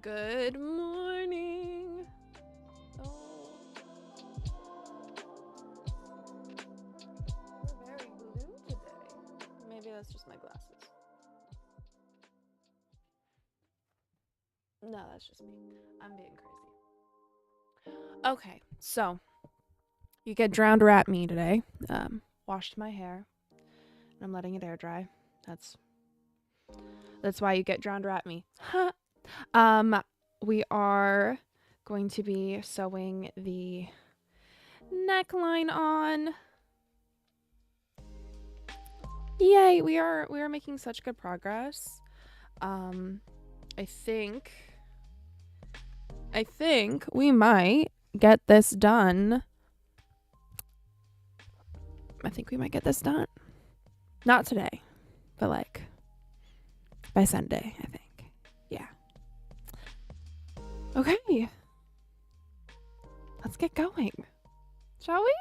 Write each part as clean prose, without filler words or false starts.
Good morning. Oh. We're very blue today. Maybe that's just my glasses. No, that's just me. I'm being crazy. Okay, so you get drowned rat me today. Washed my hair. And I'm letting it air dry. That's why you get drowned rat me. We are going to be sewing the neckline on. Yay, we are making such good progress. I think we might get this done. Not today, but like by Sunday, I think. Yeah. Okay. Let's get going. Shall we?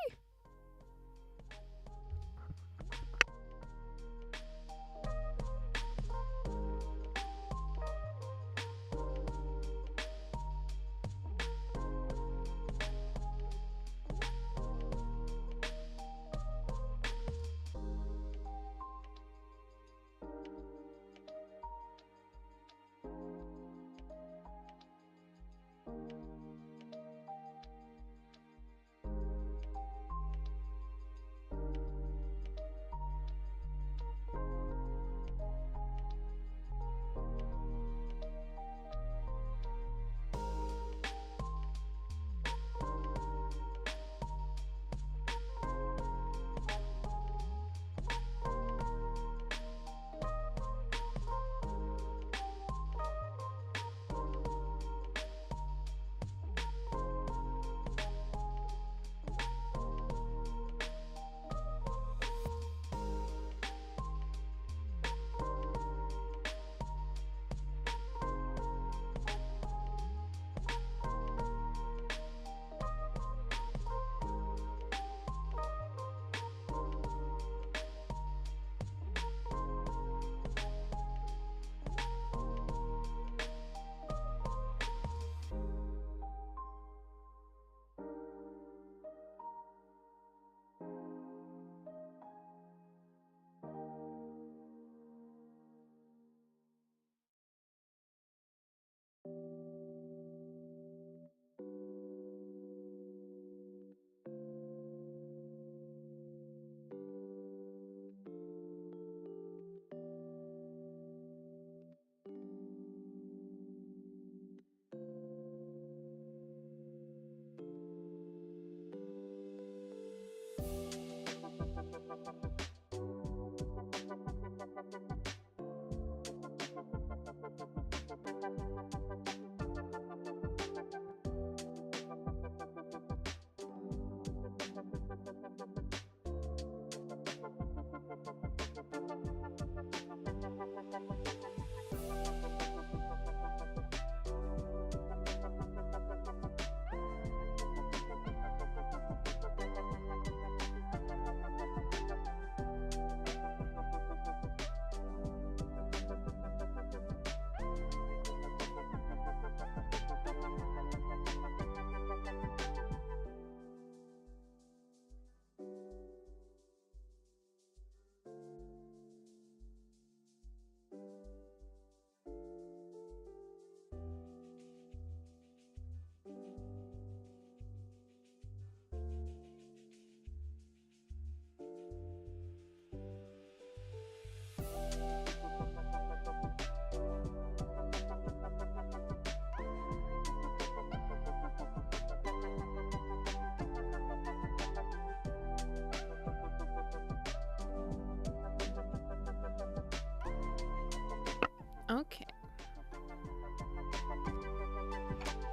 Okay.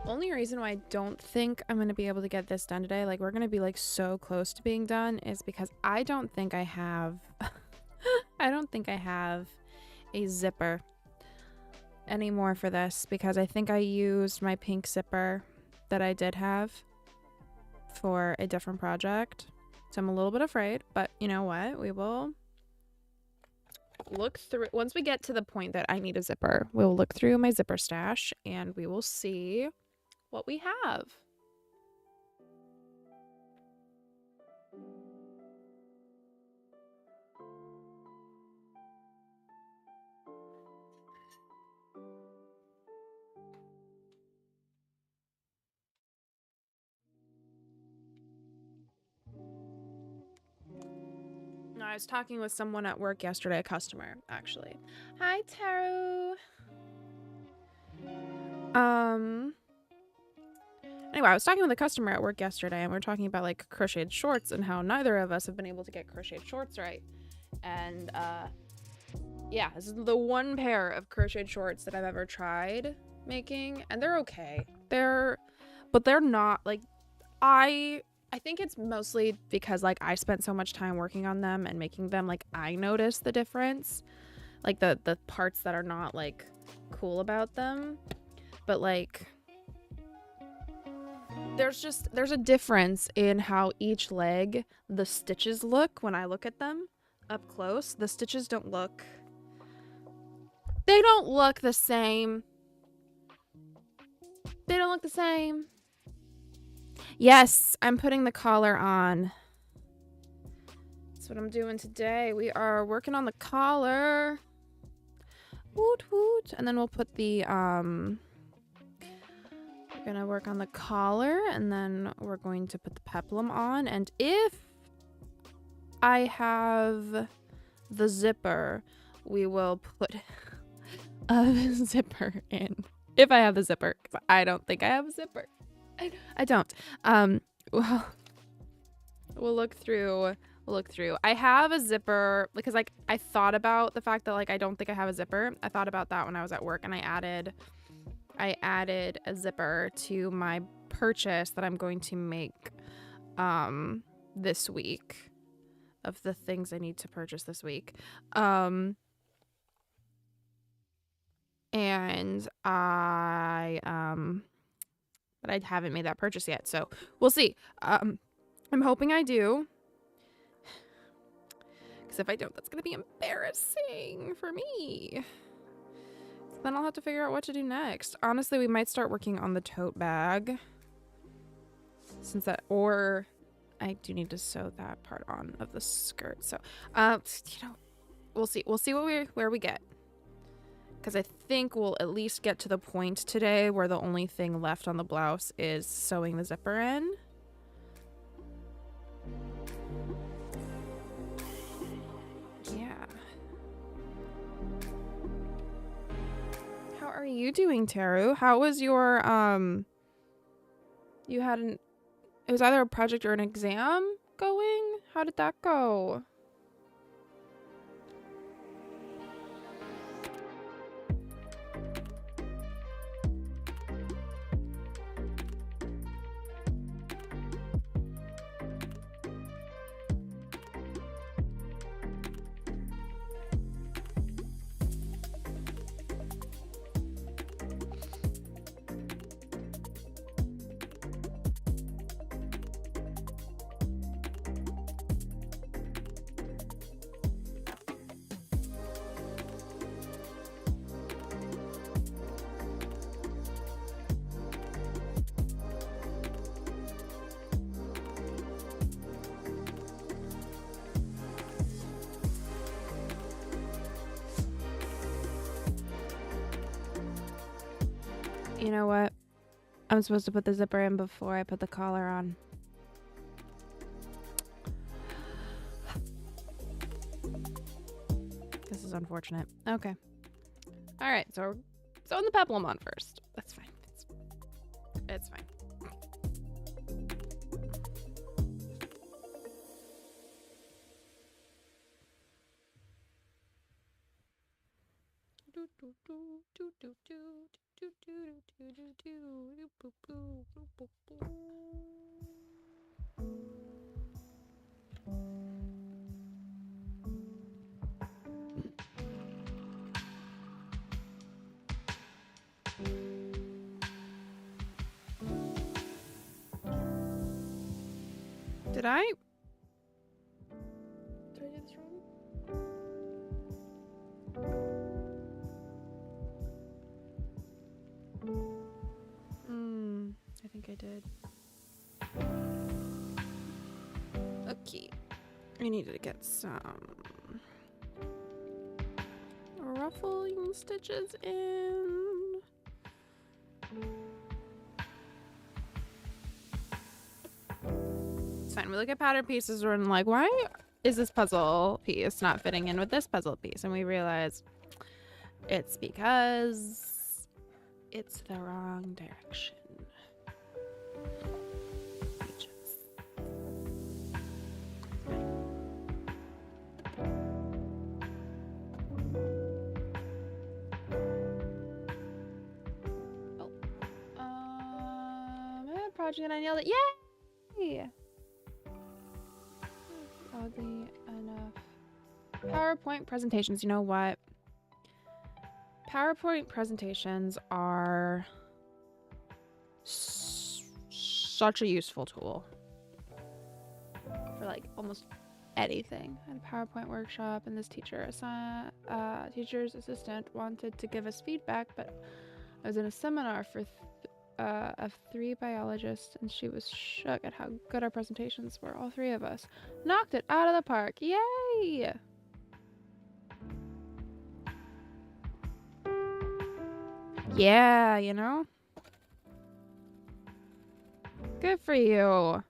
Only reason why I don't think I'm going to be able to get this done today, like we're going to be like so close to being done, is because I don't think I have a zipper anymore for this, because I think I used my pink zipper that I did have for a different project. So I'm a little bit afraid, but you know what? look through, once we get to the point that I need a zipper, we'll look through my zipper stash and we will see what we have. No, I was talking with someone at work yesterday, a customer, actually. Hi, Taro. Anyway, I was talking with a customer at work yesterday, and we were talking about like crocheted shorts and how neither of us have been able to get crocheted shorts right. And yeah, this is the one pair of crocheted shorts that I've ever tried making, and they're okay. But they're not like, I think it's mostly because like I spent so much time working on them and making them, like I noticed the difference, like the parts that are not like cool about them. But like there's a difference in how each leg the stitches look when I look at them up close. The stitches don't look the same. They don't look the same. Yes, I'm putting the collar on. That's what I'm doing today. We are working on the collar. Woot woot. And then we'll put the we're gonna work on the collar, and then we're going to put the peplum on. And if I have the zipper, we will put a zipper in. If I have the zipper, because I don't think I have a zipper. I don't. Well, we'll look through. I have a zipper because like I thought about the fact that like I don't think I have a zipper. I thought about that when I was at work, and I added a zipper to my purchase that I'm going to make this week, of the things I need to purchase this week. And but I haven't made that purchase yet, so we'll see. I'm hoping I do, because if I don't, that's gonna be embarrassing for me. Then I'll have to figure out what to do next. Honestly, we might start working on the tote bag, since that, or I do need to sew that part on of the skirt. So, you know, we'll see. We'll see where we get. Because I think we'll at least get to the point today where the only thing left on the blouse is sewing the zipper in. Yeah. How are you doing, Teru? How was your, you had it was either a project or an exam going? How did that go? You know what? I'm supposed to put the zipper in before I put the collar on. This is unfortunate. Okay. All right, so we're sewing the peplum on first. That's fine. It's fine. Did I do this wrong? think I did. Okay. I needed to get some ruffling stitches in. It's fine. We look at pattern pieces and we're like, why is this puzzle piece not fitting in with this puzzle piece? And we realize it's because it's the wrong direction. Project and I nailed it. Yay! Oddly enough. PowerPoint presentations. You know what? PowerPoint presentations are such a useful tool for like almost anything. I had a PowerPoint workshop and this teacher's assistant wanted to give us feedback, but I was in a seminar for of 3 biologists, and she was shook at how good our presentations were. All 3 of us knocked it out of the park. Yay! Yeah, you know? Good for you. I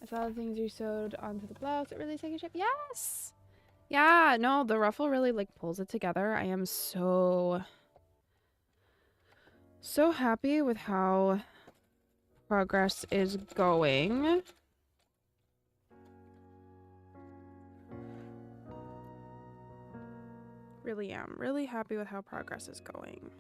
saw the things you sewed onto the blouse. It really taking shape. Yes! Yeah, no, the ruffle really like pulls it together. I am so happy with how progress is going. Really am. Really happy with how progress is going.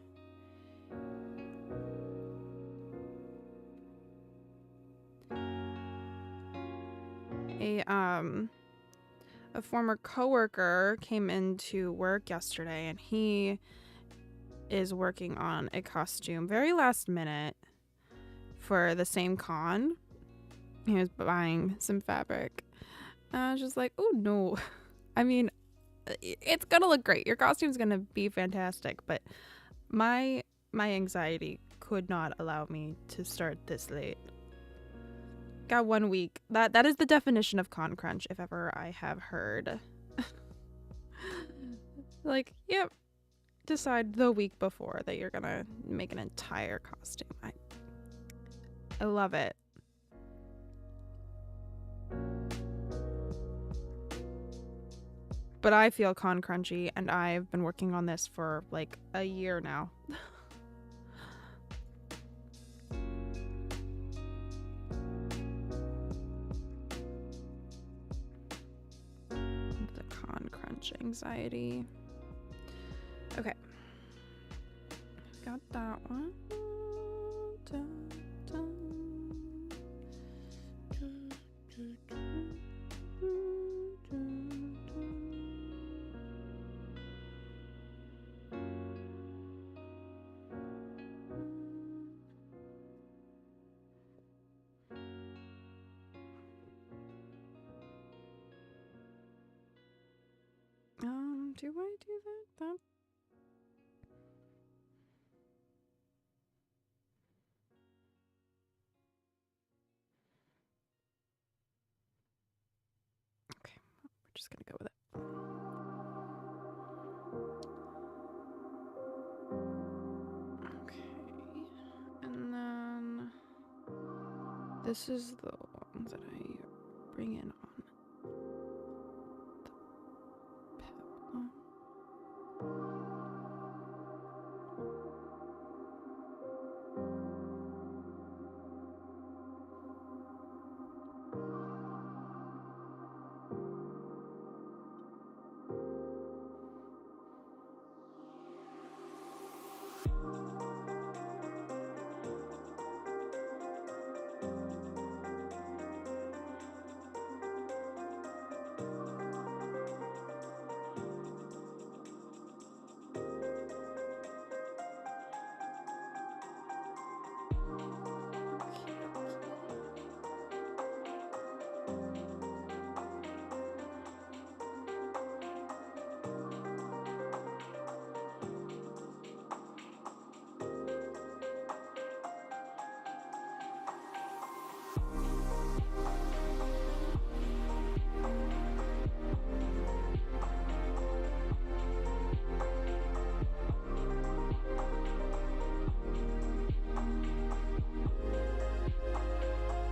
A former coworker came into work yesterday and he is working on a costume very last minute for the same con. He was buying some fabric. And I was just like, oh no. I mean, it's gonna look great. Your costume's gonna be fantastic, but my anxiety could not allow me to start this late. Got 1 week. That is the definition of con crunch, if ever I have heard. Like, yep. Decide the week before that you're gonna make an entire costume. I love it. But I feel con crunchy, and I've been working on this for like a year now. The con crunch anxiety. Okay. Got that one. Dun, dun. Do I do that? Okay, we're just gonna go with it. Okay, and then this is the one that I bring in on the peplum.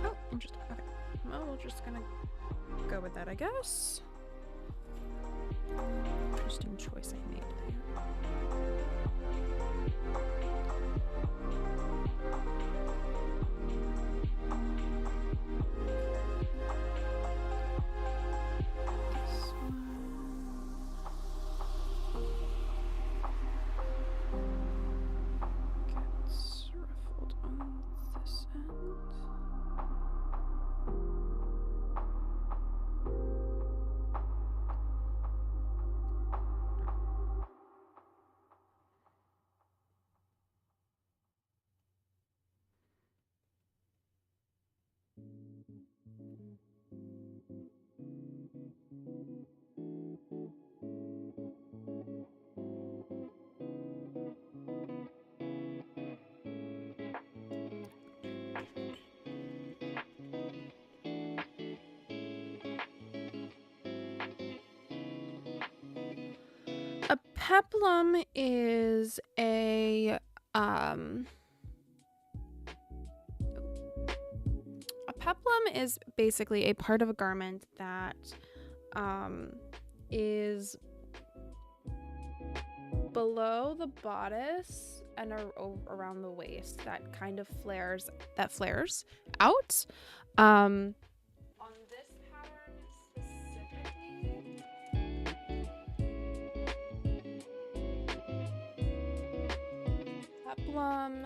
Oh, interesting. Okay. Well, we're just gonna go with that, I guess. Interesting choice I made there. This one. Gets ruffled on this end. A peplum is a peplum is basically a part of a garment that is below the bodice and around the waist that kind of flares out. On this pattern specifically, peplum.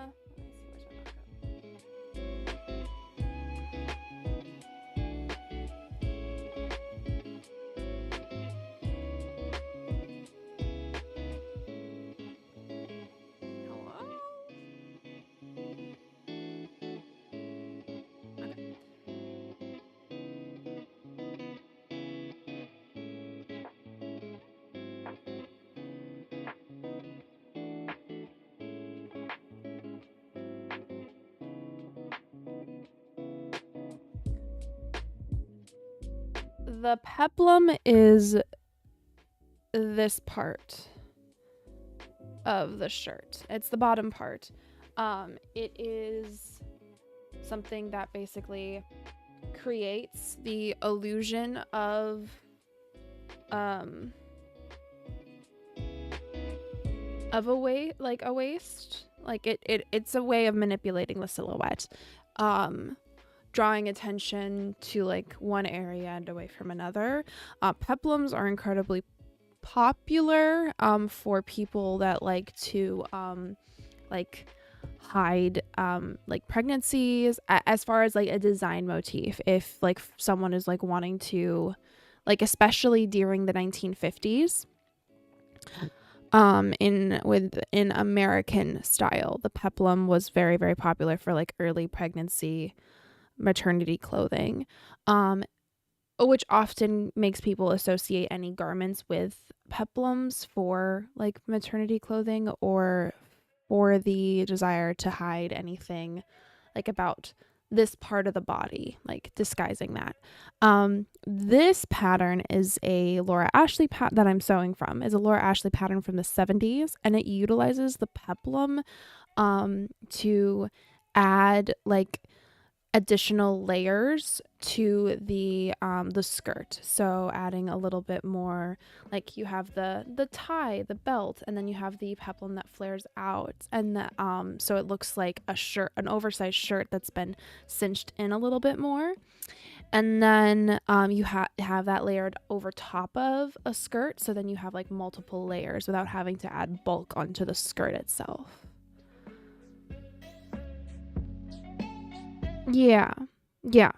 The peplum is this part of the shirt. It's the bottom part. It is something that basically creates the illusion of a waist. Like it's a way of manipulating the silhouette. Drawing attention to like one area and away from another. Peplums are incredibly popular for people that like to like hide like pregnancies, as far as like a design motif. If like someone is like wanting to, like, especially during the 1950s, in American style, the peplum was very, very popular for like early pregnancy maternity clothing, which often makes people associate any garments with peplums for like maternity clothing, or for the desire to hide anything like about this part of the body, like disguising that. This pattern is a Laura Ashley that I'm sewing from, is a Laura Ashley pattern from the 70s, and it utilizes the peplum to add like additional layers to the skirt. So adding a little bit more, like you have the tie, the belt, and then you have the peplum that flares out, and the so it looks like a shirt, an oversized shirt that's been cinched in a little bit more. And then you have that layered over top of a skirt, so then you have like multiple layers without having to add bulk onto the skirt itself. Yeah. Yeah.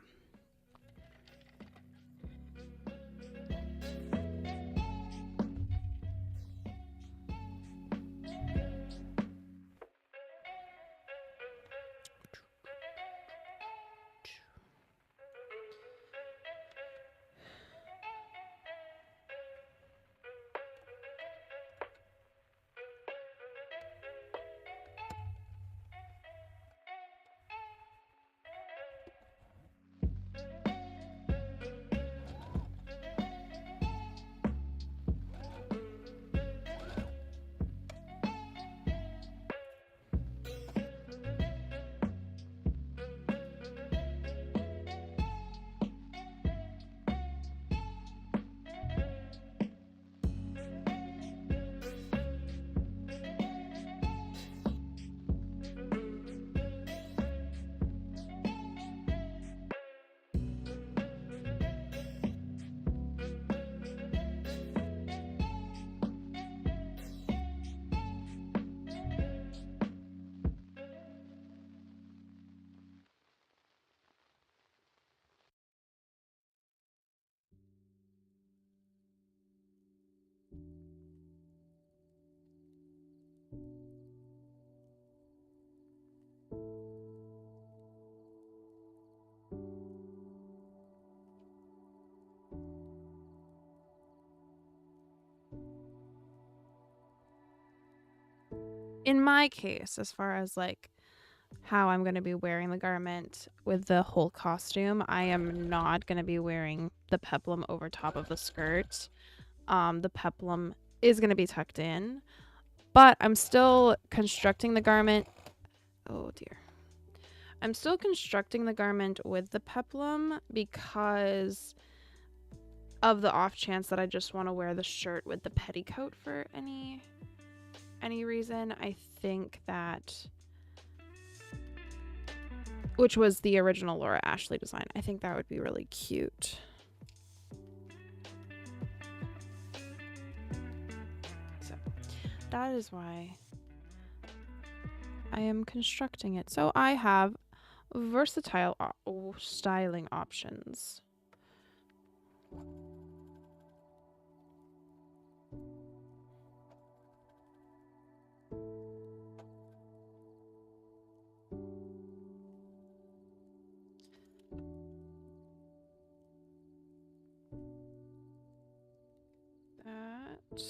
in my case, as far as like how I'm going to be wearing the garment with the whole costume, I am not going to be wearing the peplum over top of the skirt. The peplum is going to be tucked in, but I'm still constructing the garment. Oh dear. I'm still constructing the garment with the peplum because of the off chance that I just want to wear the shirt with the petticoat for any reason. I think that, which was the original Laura Ashley design, I think that would be really cute. So that is why I am constructing it. So I have versatile styling options. That.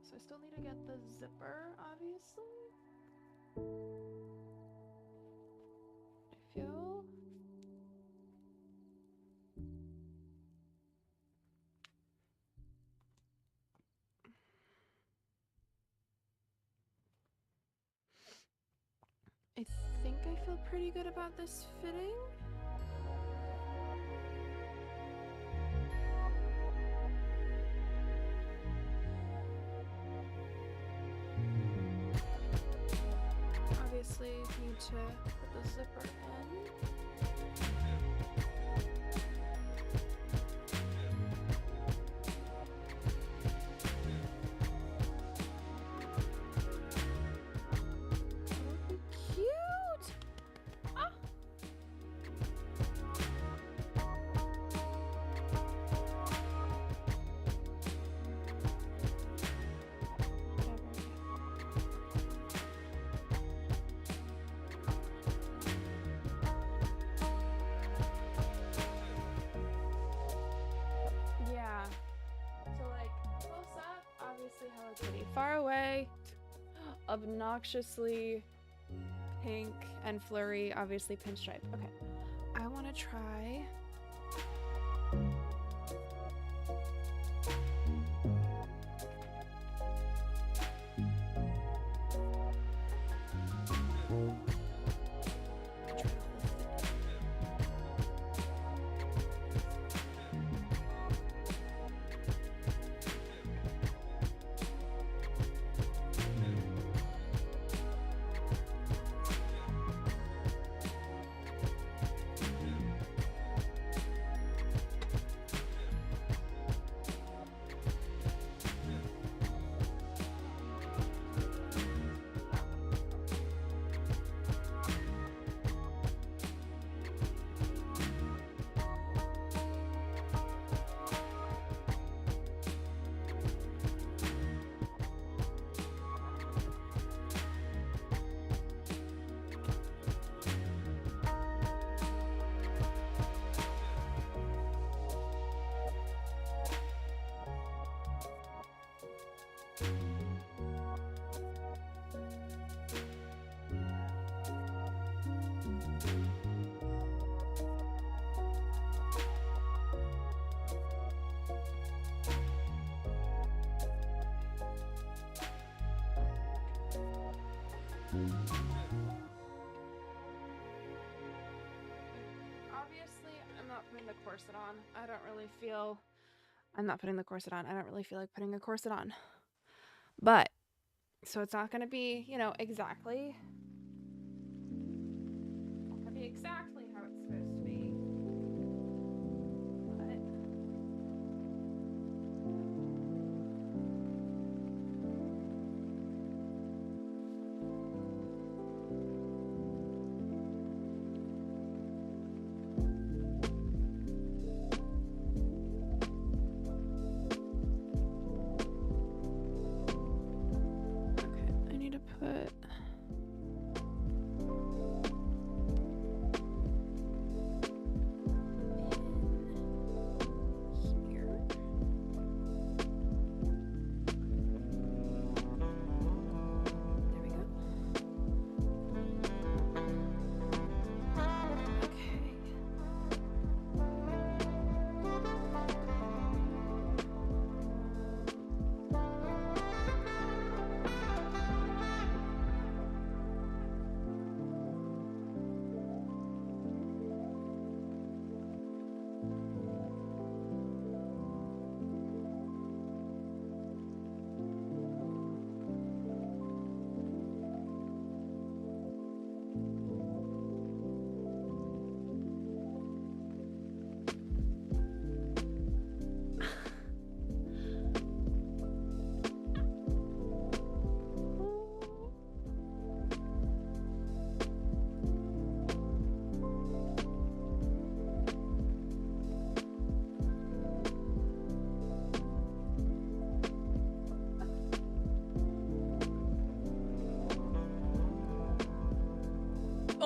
So I still need to get the zipper, obviously. I feel. I think I feel pretty good about this fitting. Obviously, need to put the zipper in. Pretty far away, obnoxiously pink and flurry, obviously pinstripe. Okay, I want to try. corset on. I don't really feel... I'm not putting the corset on. I don't really feel like putting a corset on. But, so it's not going to be, you know, exactly... It's not going to be exactly how it's supposed to be. But...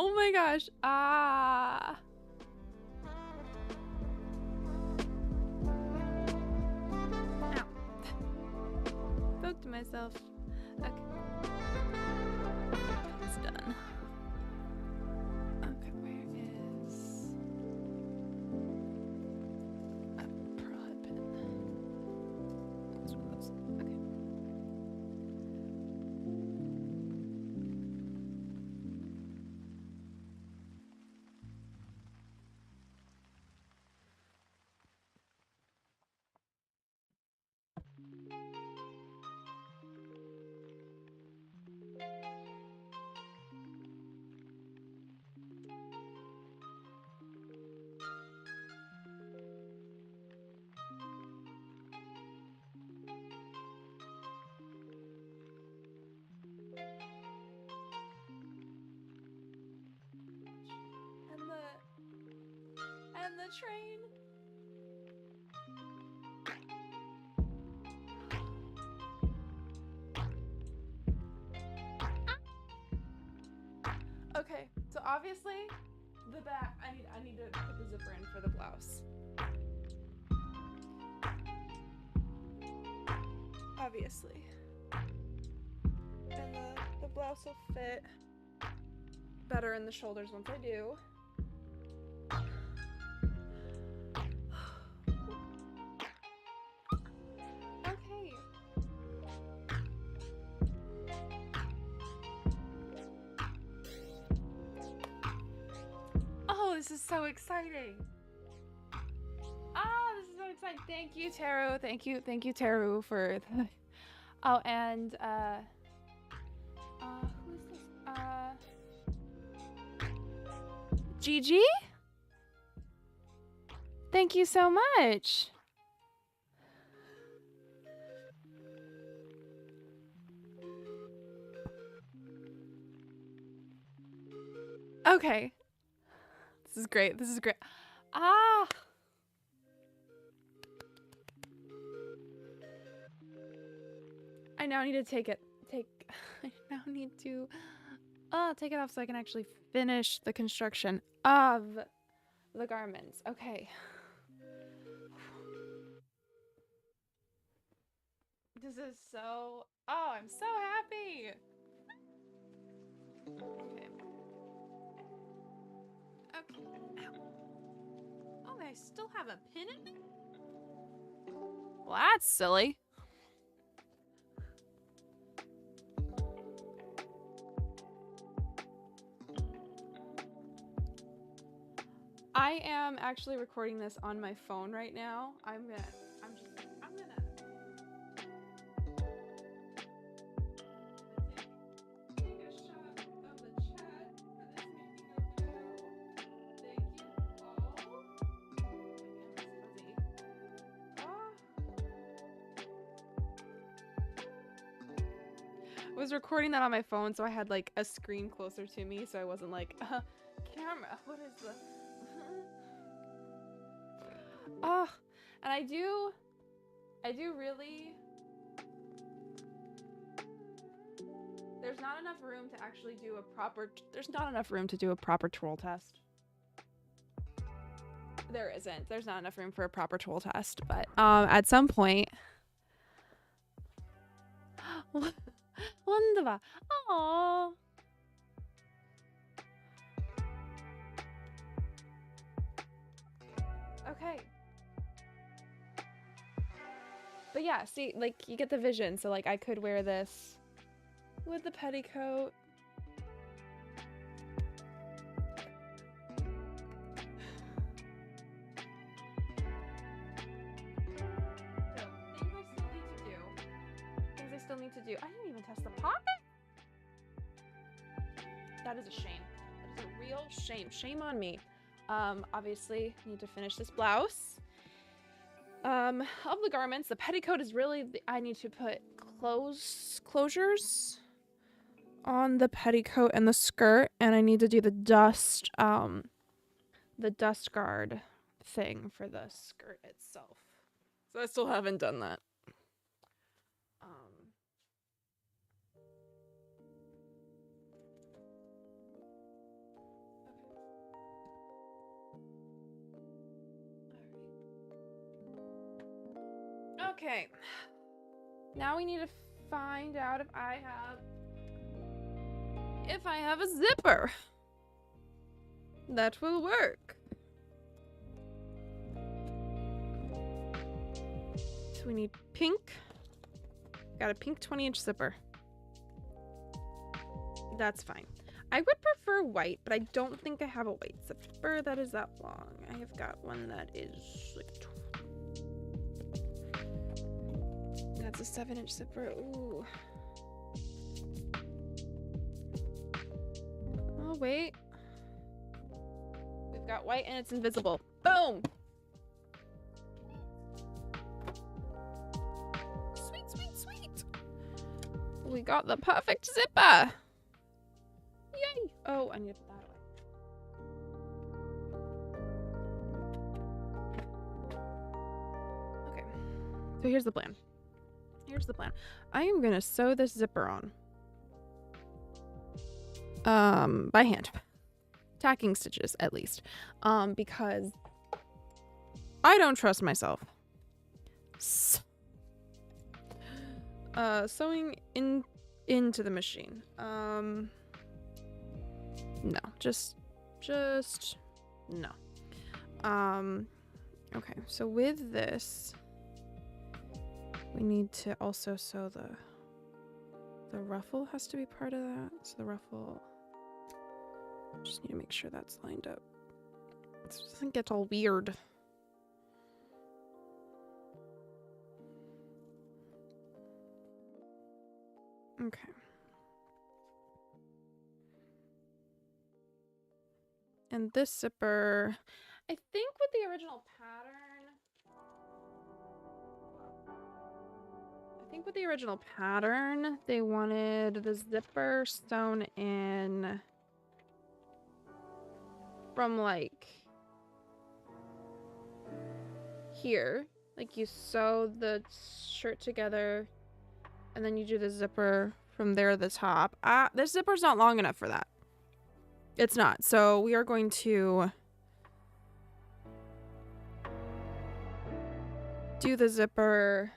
Oh my gosh. Ah. Ow. Poked myself. Okay. It's done. Okay, where is a pearl head pin? That's one of those. Okay. And the train. Okay, so obviously the back, I need to put the zipper in for the blouse. Obviously. And the blouse will fit better in the shoulders once I do. Okay. Oh, this is so exciting. Oh, this is so exciting. Thank you, Taru. Thank you, Taru, for the... Oh, and who is this? Gigi? Thank you so much. Okay. This is great. This is great. Ah. I now need to I now need to take it off so I can actually finish the construction of the garments. Okay. This is so... Oh, I'm so happy. Okay. Okay. Ow. Oh, I still have a pin in me? Well, that's silly. I am actually recording this on my phone right now. I'm gonna take a shot of the chat for this making of video. Thank you all. I was recording that on my phone, so I had like a screen closer to me, so I wasn't like, camera, what is the oh, and I do really, there's not enough room to actually do a proper, there's not enough room to do a proper twirl test. There isn't. There's not enough room for a proper twirl test, but at some point. Wunderbar. Aww. Okay. But yeah, see, like, you get the vision. So, like, I could wear this with the petticoat. Things I still need to do. I didn't even test the pocket. That is a shame. That is a real shame. Shame on me. Obviously, need to finish this blouse. Of the garments, the petticoat is really, I need to put closures on the petticoat and the skirt, and I need to do the dust guard thing for the skirt itself. So I still haven't done that. Okay. Now we need to find out if I have a zipper that will work. So we need pink. Got a pink 20-inch zipper. That's fine. I would prefer white, but I don't think I have a white zipper that is that long. I have got one that is like that's a 7-inch zipper. Ooh. Oh, wait. We've got white and it's invisible. Boom! Sweet, sweet, sweet! We got the perfect zipper! Yay! Oh, I need to put that away. Okay. So here's the plan. Here's the plan. I am gonna sew this zipper on. By hand. Tacking stitches, at least. Because I don't trust myself. Sewing into the machine. No, just no. Okay, so with this, we need to also sew the ruffle has to be part of that. So the ruffle, just need to make sure that's lined up. It doesn't get all weird. Okay. And this zipper, I think with the original pattern, they wanted the zipper sewn in from like here. Like you sew the shirt together and then you do the zipper from there to the top. This zipper's not long enough for that. It's not. So we are going to do the zipper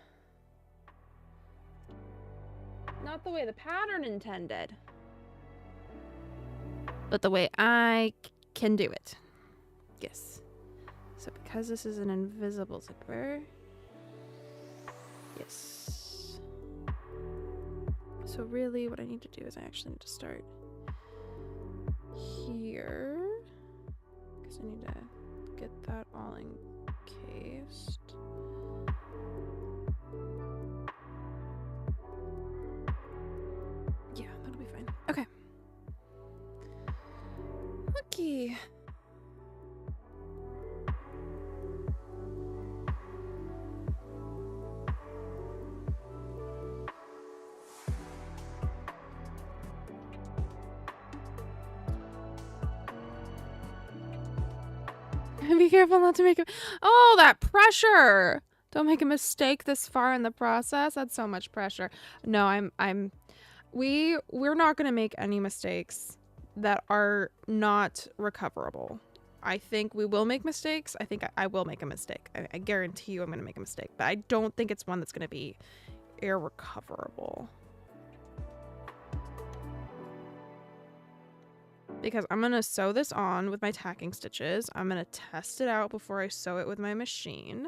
not the way the pattern intended, but the way I can do it. Yes. So because this is an invisible zipper, yes. So really what I need to do is I actually need to start here, because I need to get that all encased. Yeah, that'll be fine. Okay. Okay. Be careful not to make it. Oh, that pressure! Don't make a mistake this far in the process. That's so much pressure. No, we're not gonna make any mistakes that are not recoverable. I think we will make mistakes. I think I will make a mistake. I guarantee you I'm gonna make a mistake, but I don't think it's one that's gonna be irrecoverable. Because I'm going to sew this on with my tacking stitches. I'm going to test it out before I sew it with my machine.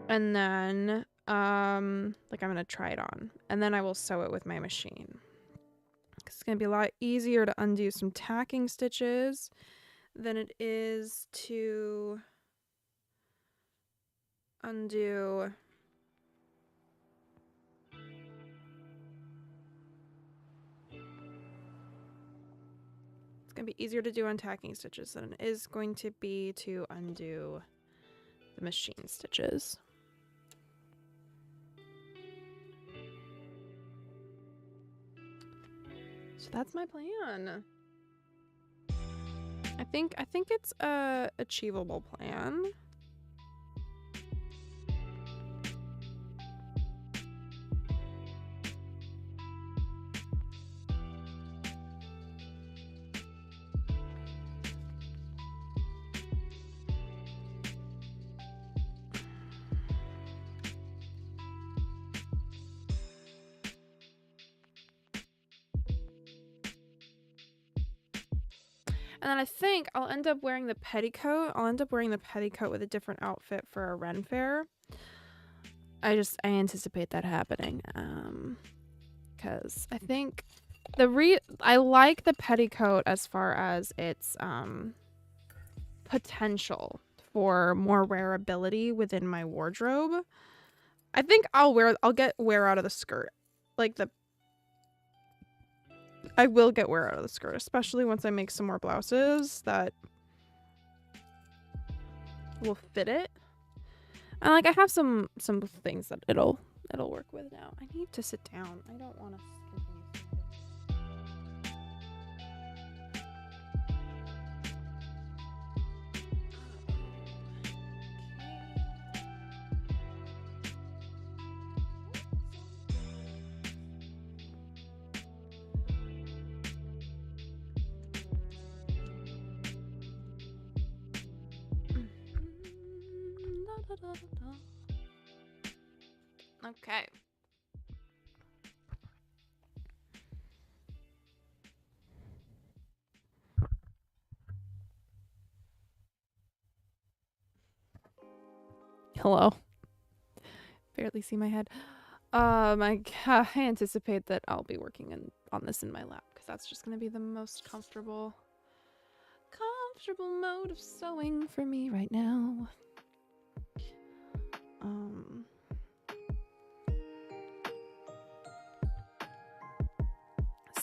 And then, I'm going to try it on. And then I will sew it with my machine. It's going to be a lot easier to undo some tacking stitches than it is to undo... Gonna be easier to do on tacking stitches than it is going to be to undo the machine stitches. So that's my plan. I think it's a achievable plan. And then I think I'll end up wearing the petticoat. I'll end up wearing the petticoat with a different outfit for a Ren Fair. I anticipate that happening. Because I think I like the petticoat as far as its potential for more wearability within my wardrobe. I think I'll get wear out of the skirt. I will get wear out of the skirt, especially once I make some more blouses that will fit it. And I have some things that it'll work with now. I need to sit down. I don't want to Okay. Hello. Barely see my head. I anticipate that I'll be working on this in my lap because that's just going to be the most comfortable mode of sewing for me right now.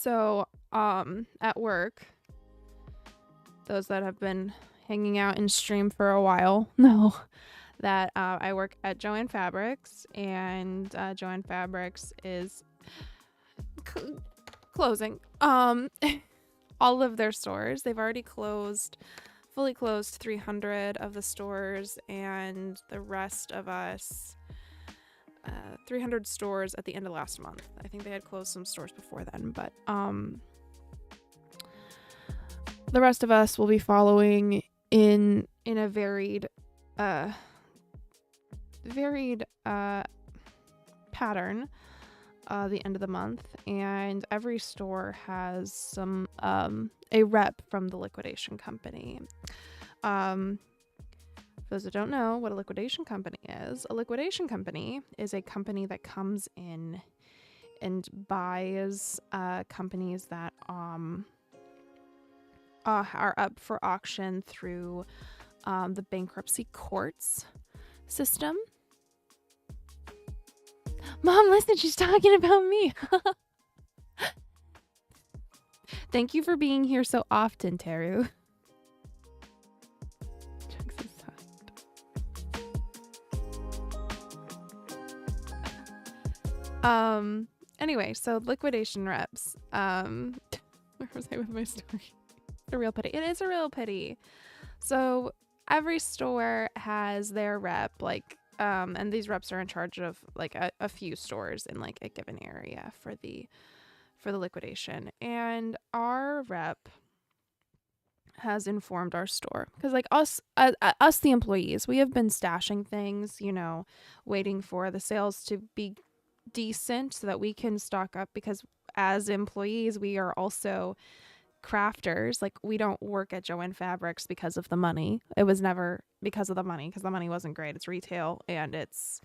So, at work, those that have been hanging out in stream for a while know that I work at Joann Fabrics, and Joann Fabrics is closing all of their stores. They've already fully closed 300 of the stores, and the rest of us 300 stores at the end of last month. I think they had closed some stores before then, but the rest of us will be following in a varied pattern the end of the month, and every store has a rep from the liquidation company. For those that don't know what a liquidation company is a company that comes in and buys companies that are up for auction through the bankruptcy courts system. Mom, listen, she's talking about me. Thank you for being here so often, Teru. Anyway, so liquidation reps. Where was I with my story? It's a real pity. It is a real pity. So every store has their rep, like, and these reps are in charge of like a few stores in like a given area for the liquidation. And our rep has informed our store, because like us the employees, we have been stashing things, you know, waiting for the sales to be decent so that we can stock up, because as employees we are also crafters. Like, we don't work at Joann Fabrics because of the money. It was never because of the money, because the money wasn't great. It's retail, and it's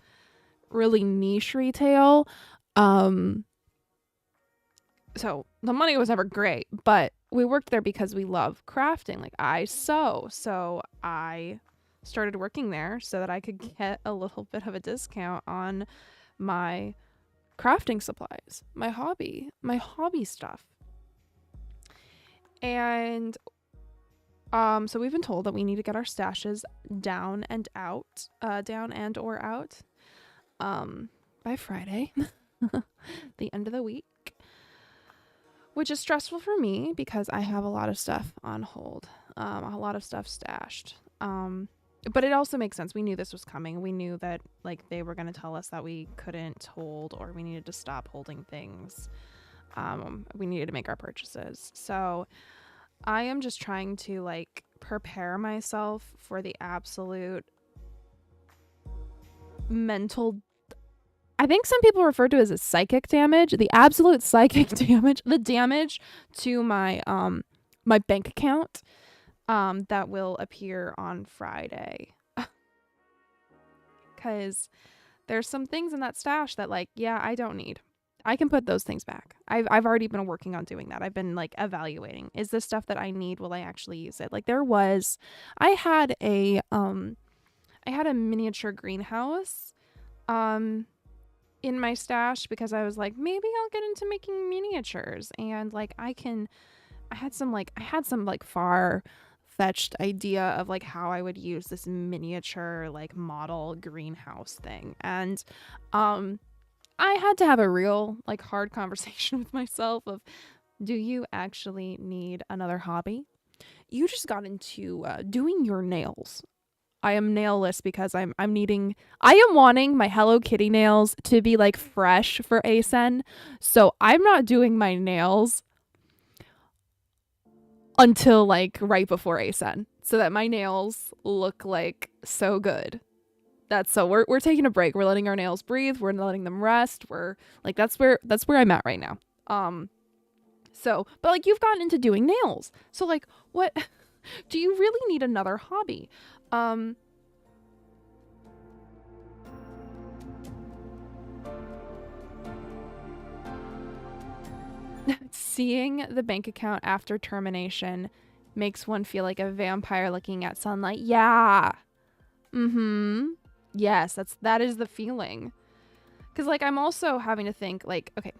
really niche retail. So the money was never great, but we worked there because we love crafting. Like, I sew, so I started working there so that I could get a little bit of a discount on my crafting supplies, my hobby stuff. And so we've been told that we need to get our stashes down and or out by Friday, the end of the week, which is stressful for me because I have a lot of stuff on hold, a lot of stuff stashed. But it also makes sense. We knew this was coming. We knew that like they were going to tell us that we couldn't hold, or we needed to stop holding things. We needed to make our purchases. So I am just trying to like prepare myself for the absolute mental, I think some people refer to it as a psychic damage, the absolute psychic damage, the damage to my my bank account that will appear on Friday. Because there's some things in that stash that like, yeah, I don't need. I can put those things back. I've already been working on doing that. I've been like evaluating, is this stuff that I need? Will I actually use it? Like, I had a miniature greenhouse in my stash, because I was like, maybe I'll get into making miniatures, and like I had some far fetched idea of like how I would use this miniature like model greenhouse thing. And I had to have a real like hard conversation with myself of, do you actually need another hobby? You just got into doing your nails. I am nailless because I am wanting my Hello Kitty nails to be like fresh for ASEN. So I'm not doing my nails until like right before ASEN, so that my nails look like so good. We're taking a break. We're letting our nails breathe. We're letting them rest. We're like, that's where I'm at right now. So, but like, you've gotten into doing nails. So like, what do you really need another hobby? Seeing the bank account after termination makes one feel like a vampire looking at sunlight. Yeah. Yes, that is the feeling. Because like, I'm also having to think like, okay,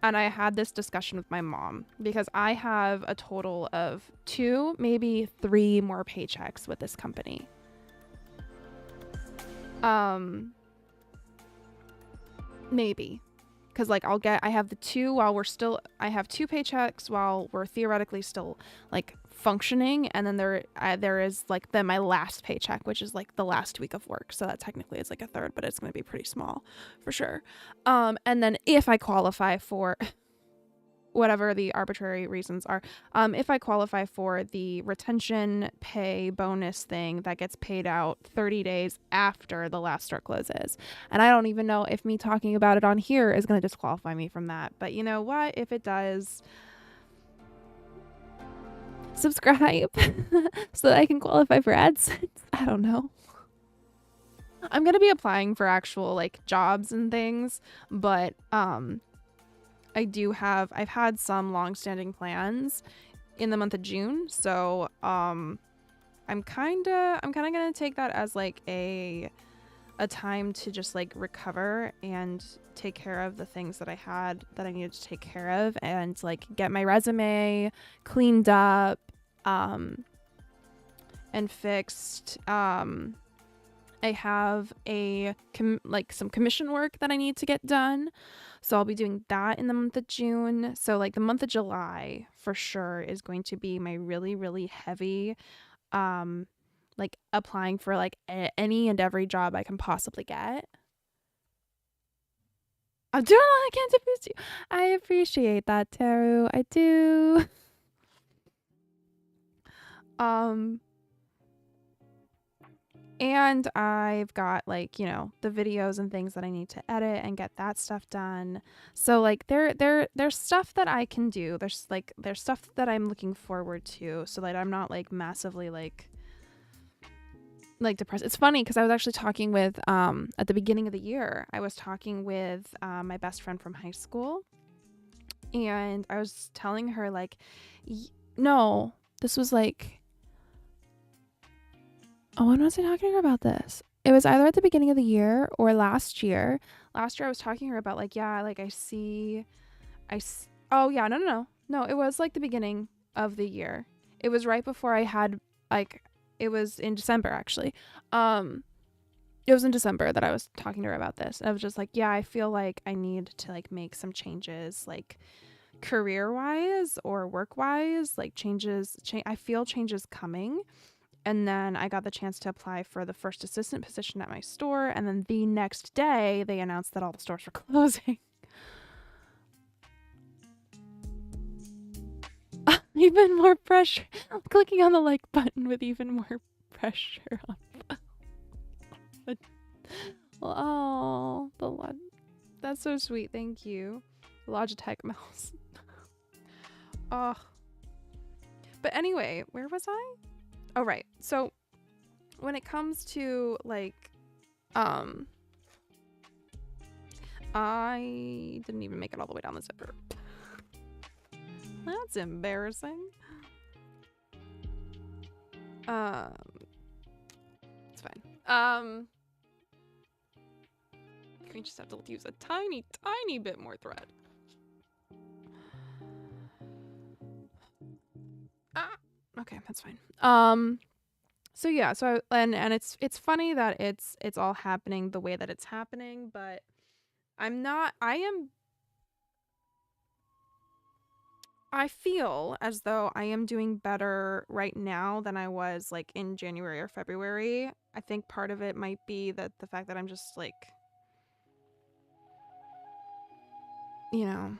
and I had this discussion with my mom, because I have a total of 2, maybe 3 more paychecks with this company. Maybe. Because like, I have 2 paychecks while we're theoretically still like functioning, and then there is like then my last paycheck, which is like the last week of work, so that technically is like a third, but it's going to be pretty small for sure. And then if I qualify for whatever the arbitrary reasons are, if I qualify for the retention pay bonus thing that gets paid out 30 days after the last store closes. And I don't even know if me talking about it on here is going to disqualify me from that. But you know what? If it does, subscribe so that I can qualify for AdSense. I don't know. I'm going to be applying for actual like jobs and things, but I've had some long-standing plans in the month of June. So I'm kind of gonna take that as like a time to just like recover and take care of the things that I had that I needed to take care of, and like get my resume cleaned up and fixed. I have some commission work that I need to get done, so I'll be doing that in the month of June. So like the month of July for sure is going to be my really, really heavy like applying for like any and every job I can possibly get. I'm doing a lot of Cancer Boost. I appreciate that, Taru. I do. And I've got like, you know, the videos and things that I need to edit and get that stuff done. So like there's stuff that I can do. There's stuff that I'm looking forward to, so that I'm not like massively like depressed. It's funny because I was actually talking with at the beginning of the year, I was talking with my best friend from high school, and I was telling her like no, this was like, oh, when was I talking to her about this? It was either at the beginning of the year or last year. Last year I was talking to her about like, yeah, like oh yeah, no, it was like the beginning of the year. It was right before I had like, it was in December actually. It was in December that I was talking to her about this. I was just like, yeah, I feel like I need to like make some changes, like career wise or work wise, like I feel changes coming. And then I got the chance to apply for the first assistant position at my store. And then the next day they announced that all the stores were closing. Even more pressure. Clicking on the like button with even more pressure on. Oh, that's so sweet. Thank you. Logitech mouse. Oh. But anyway, where was I? Oh, right. So when it comes to like, I didn't even make it all the way down the zipper. That's embarrassing. It's fine. We just have to use a tiny, tiny bit more thread. Okay, that's fine. So yeah, and it's funny that it's all happening the way that it's happening, but I feel as though I am doing better right now than I was like in January or February. I think part of it might be that the fact that I'm just like, you know,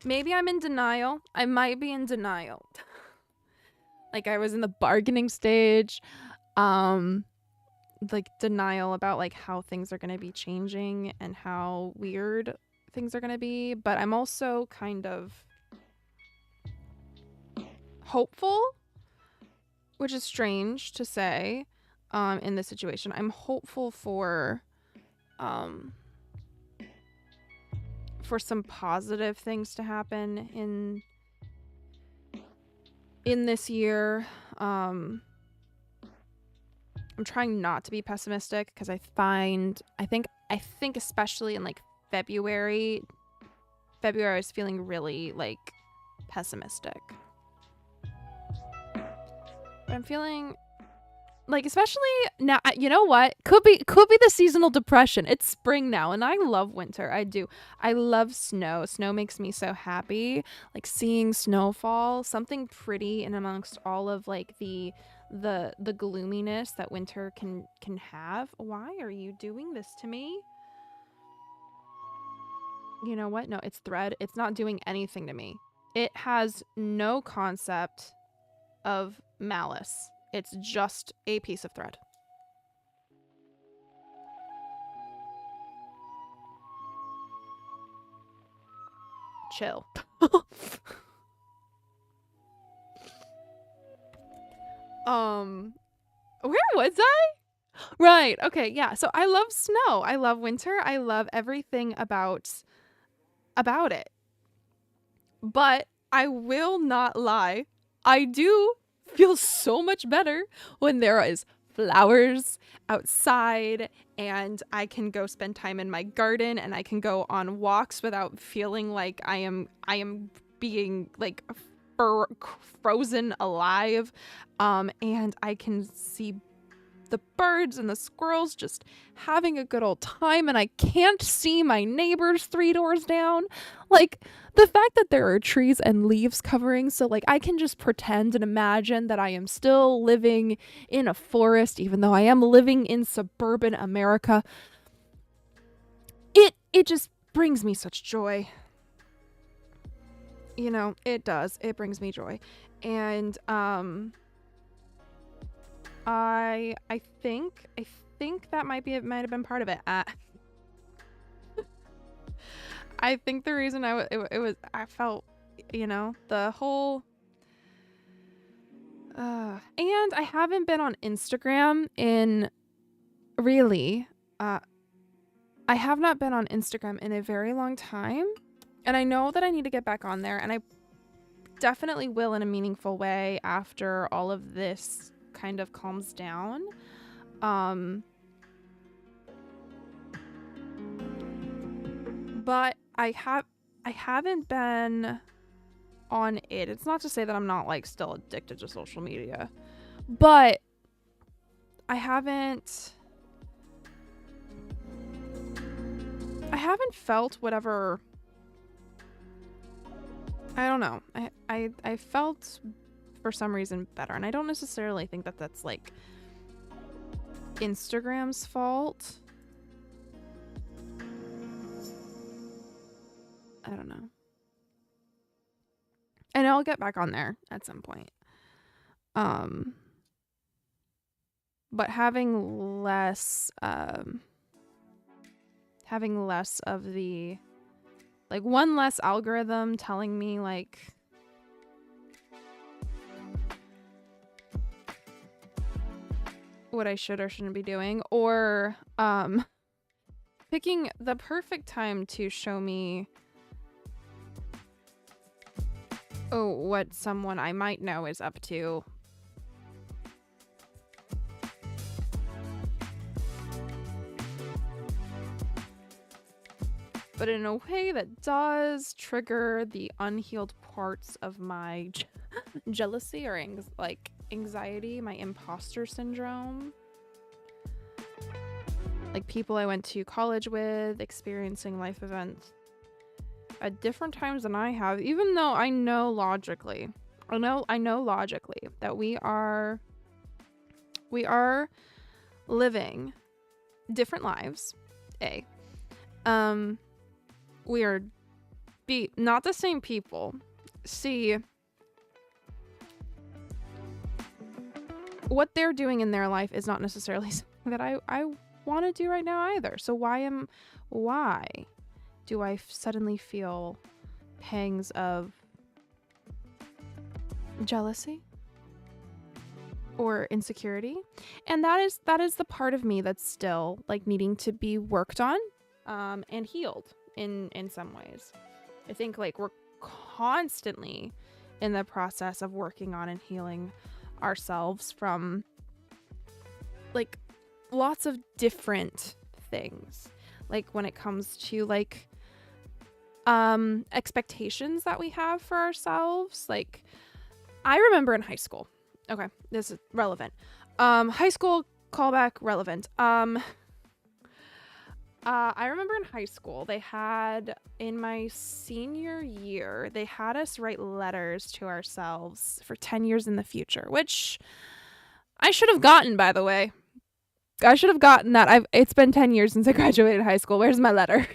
maybe I'm in denial. I might be in denial. Like I was in the bargaining stage, like denial about like how things are going to be changing and how weird things are going to be, but I'm also kind of hopeful, which is strange to say in this situation. I'm hopeful for some positive things to happen in this year. I'm trying not to be pessimistic because I think especially in like February I was feeling really like pessimistic. But I'm feeling like, especially now, you know what? Could be the seasonal depression. It's spring now and I love winter. I do. I love snow. Snow makes me so happy. Like seeing snowfall, something pretty in amongst all of like the gloominess that winter can have. Why are you doing this to me? You know what? No, it's thread. It's not doing anything to me. It has no concept of malice. It's just a piece of thread. Chill. Where was I? Right. Okay. Yeah. So I love snow. I love winter. I love everything about it. But I will not lie. I do feel so much better when there is flowers outside and I can go spend time in my garden and I can go on walks without feeling like I am being like frozen alive. And I can see the birds and the squirrels just having a good old time, and I can't see my neighbors 3 doors down. Like, the fact that there are trees and leaves covering, so like I can just pretend and imagine that I am still living in a forest even though I am living in suburban America. It just brings me such joy. You know, it does. It brings me joy. And I think that might have been part of it. I think the reason I felt, you know, the whole and I haven't been on Instagram in really I have not been on Instagram in a very long time, and I know that I need to get back on there, and I definitely will in a meaningful way after all of this kind of calms down. But I haven't been on it. It's not to say that I'm not like still addicted to social media, but I haven't felt whatever. I don't know. I felt for some reason better, and I don't necessarily think that that's like Instagram's fault. I don't know. And I'll get back on there at some point. But having less of the, like, one less algorithm telling me like what I should or shouldn't be doing, or picking the perfect time to show me what someone I might know is up to. But in a way that does trigger the unhealed parts of my jealousy or anxiety, my imposter syndrome. Like people I went to college with, experiencing life events at different times than I have, even though I know logically that we are living different lives. We are not the same people. C, what they're doing in their life is not necessarily something that I want to do right now either. So why do I suddenly feel pangs of jealousy or insecurity? And that is the part of me that's still like needing to be worked on and healed in some ways. I think like we're constantly in the process of working on and healing ourselves from like lots of different things. Like when it comes to like expectations that we have for ourselves. Like I remember in high school. Okay, this is relevant. High school callback relevant. I remember in high school, they had, in my senior year, they had us write letters to ourselves for 10 years in the future, which I should have gotten, by the way. I should have gotten that. It's been 10 years since I graduated high school. Where's my letter?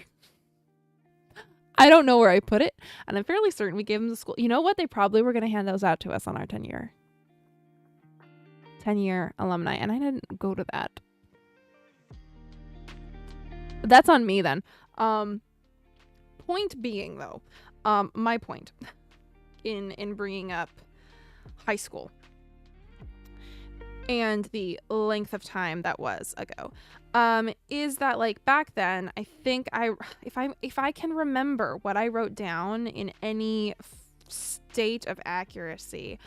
I don't know where I put it, and I'm fairly certain we gave them to school. You know what? They probably were going to hand those out to us on our 10-year alumni, and I didn't go to that. That's on me then. Point being though, my point in bringing up high school and the length of time that was ago, is that like back then, I think if I can remember what I wrote down in any state of accuracy,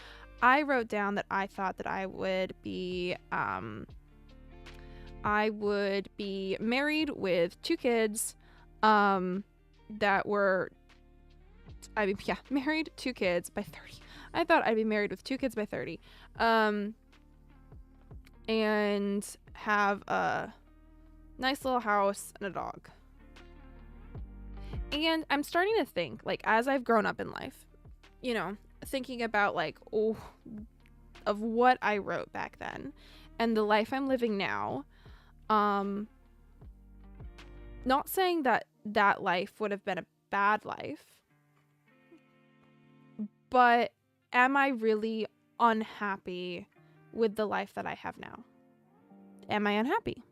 I wrote down that I thought that I would be married with 2 kids, that were, married, 2 kids by 30. I thought I'd be married with 2 kids by 30, and have a nice little house and a dog. And I'm starting to think, like, as I've grown up in life, you know, thinking about, like, of what I wrote back then and the life I'm living now. Not saying that that life would have been a bad life, but am I really unhappy with the life that I have now? Am I unhappy?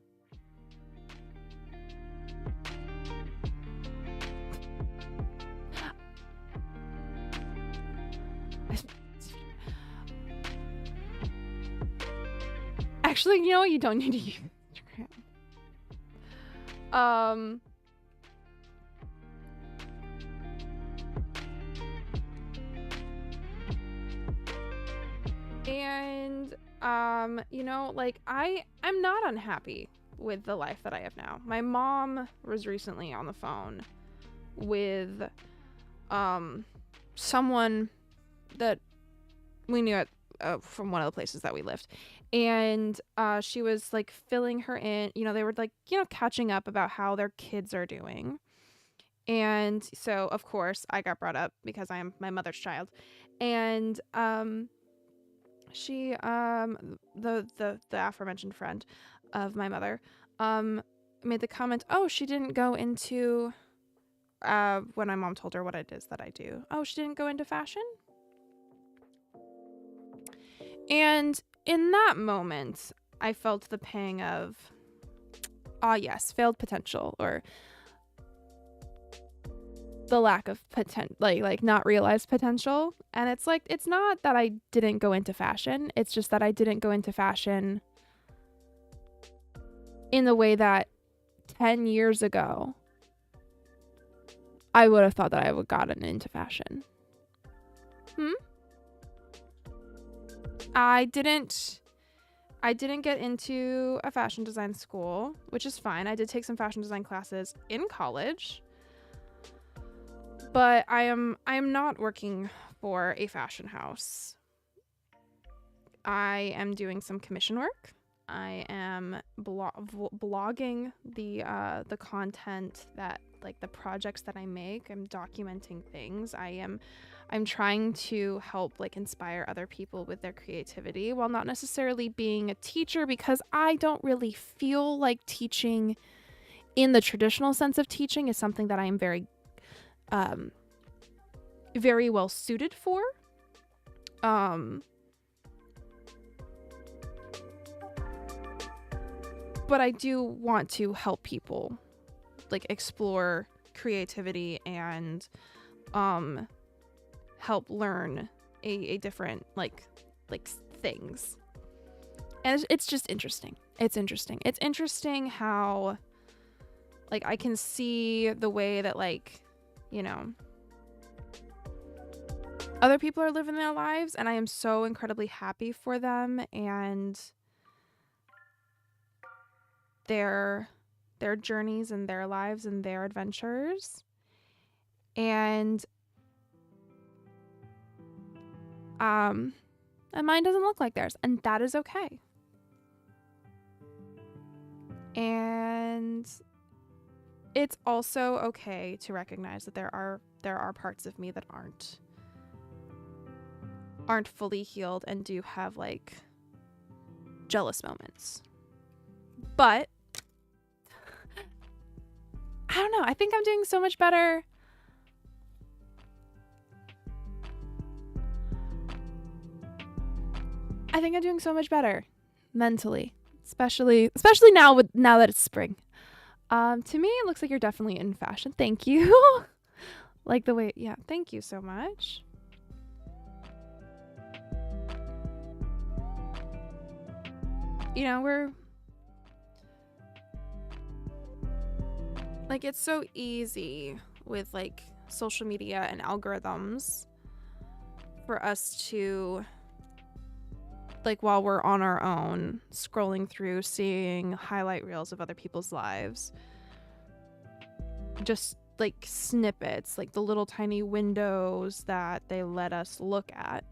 Actually, you know, you don't need to use Instagram. And you know, like, I'm not unhappy with the life that I have now. My mom was recently on the phone with someone that we knew at from one of the places that we lived, and she was like filling her in. You know, they were like, you know, catching up about how their kids are doing. And so of course I got brought up because I am my mother's child. And she the aforementioned friend of my mother made the comment, oh, she didn't go into when my mom told her what it is that I do. Oh, she didn't go into fashion. And in that moment, I felt the pang of, yes, failed potential, or the lack of potential, like not realized potential. And it's like, it's not that I didn't go into fashion. It's just that I didn't go into fashion in the way that 10 years ago I would have thought that I would have gotten into fashion. I didn't get into a fashion design school, which is fine. I did take some fashion design classes in college, but I am not working for a fashion house. I am doing some commission work. I am blogging the content that, like, the projects that I make. I'm documenting things. I'm trying to help, like, inspire other people with their creativity while not necessarily being a teacher, because I don't really feel like teaching in the traditional sense of teaching is something that I am very very well suited for. But I do want to help people, like, explore creativity and help learn a different like things. And it's just interesting. It's interesting how, like, I can see the way that, like, you know, other people are living their lives, and I am so incredibly happy for them and their journeys and their lives and their adventures. And mine doesn't look like theirs, and that is okay. And it's also okay to recognize that there are parts of me that aren't fully healed and do have, like, jealous moments. But I don't know. I think I'm doing so much better. I think I'm doing so much better mentally, especially now that it's spring. To me, it looks like you're definitely in fashion. Thank you. Like the way, yeah. Thank you so much. You know, we're like, it's so easy with, like, social media and algorithms for us to, like, while we're on our own, scrolling through, seeing highlight reels of other people's lives, just like snippets, like the little tiny windows that they let us look at,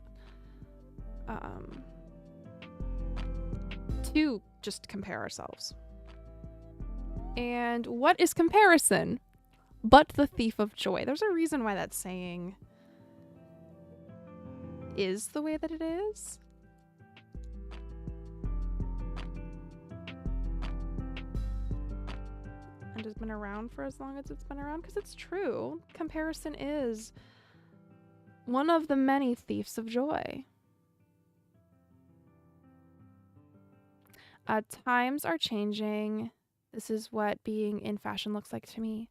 to just compare ourselves. And what is comparison but the thief of joy? There's a reason why that saying is the way that it is. And has been around for as long as it's been around, because it's true. Comparison is one of the many thieves of joy. Times are changing. This is what being in fashion looks like to me.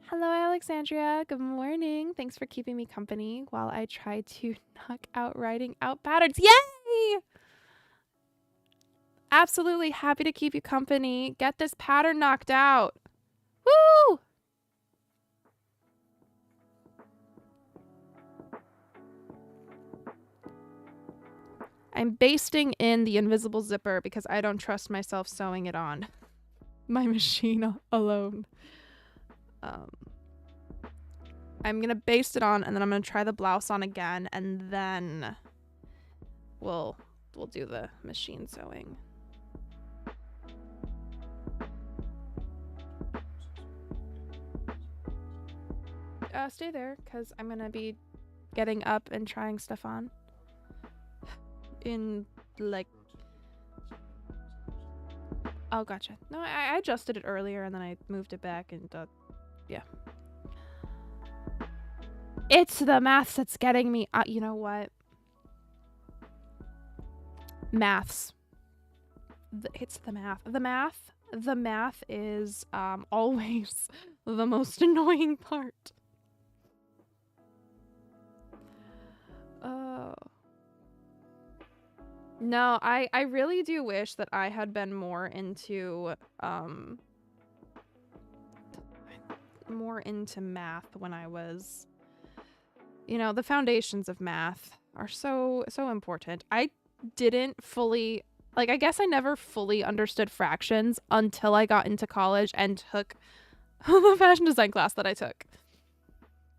Hello, Alexandria. Good morning. Thanks for keeping me company while I try to knock out writing out patterns. Yay! Absolutely happy to keep you company. Get this pattern knocked out. Woo! I'm basting in the invisible zipper because I don't trust myself sewing it on my machine alone. I'm gonna baste it on, and then I'm gonna try the blouse on again, and then we'll do the machine sewing. Stay there, because I'm gonna be getting up and trying stuff on. In, like... Oh, gotcha. No, I adjusted it earlier, and then I moved it back, and, yeah. It's the maths that's getting me. You know what? Maths. It's the math. The math is, always the most annoying part. No, I really do wish that I had been more into math when I was, you know, the foundations of math are so important. I didn't fully, like, I guess I never fully understood fractions until I got into college and took the fashion design class that I took.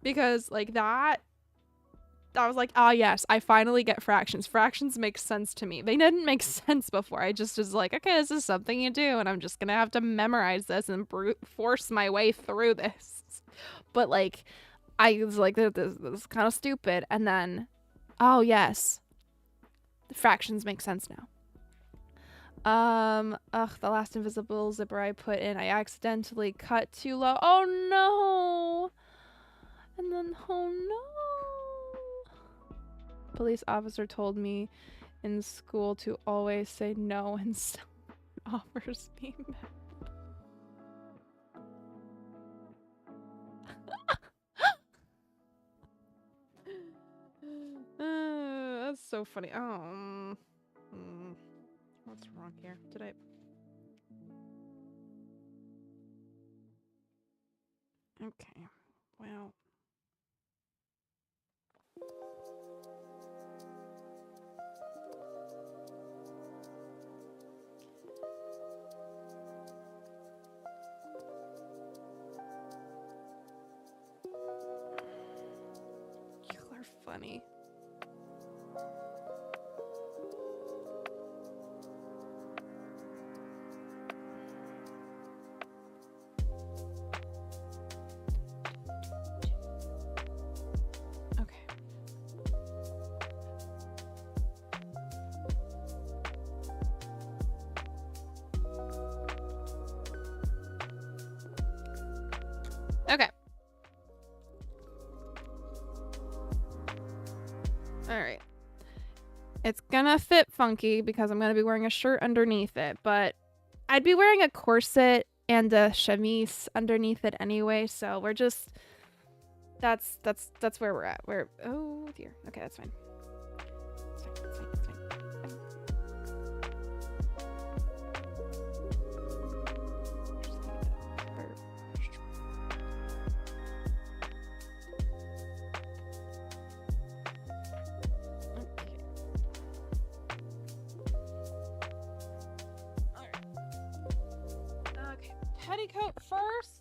Because, like, that, I was like, ah, yes, I finally get fractions. Fractions make sense to me. They didn't make sense before. I just was like, okay, this is something you do, and I'm just gonna have to memorize this and brute force my way through this. But, like, I was like, this is kind of stupid. And then, oh, yes, the fractions make sense now. The last invisible zipper I put in, I accidentally cut too low. Oh, no. And then, oh, no. Police officer told me in school to always say no when someone offers me that's so funny. Oh, what's wrong here? Did I? Okay, well. You're funny. Okay. All right. It's gonna fit funky because I'm gonna be wearing a shirt underneath it, but I'd be wearing a corset and a chemise underneath it anyway, so we're just, that's where we're at. We're, oh dear. Okay, that's fine. It's fine, it's fine, it's fine. petticoat first.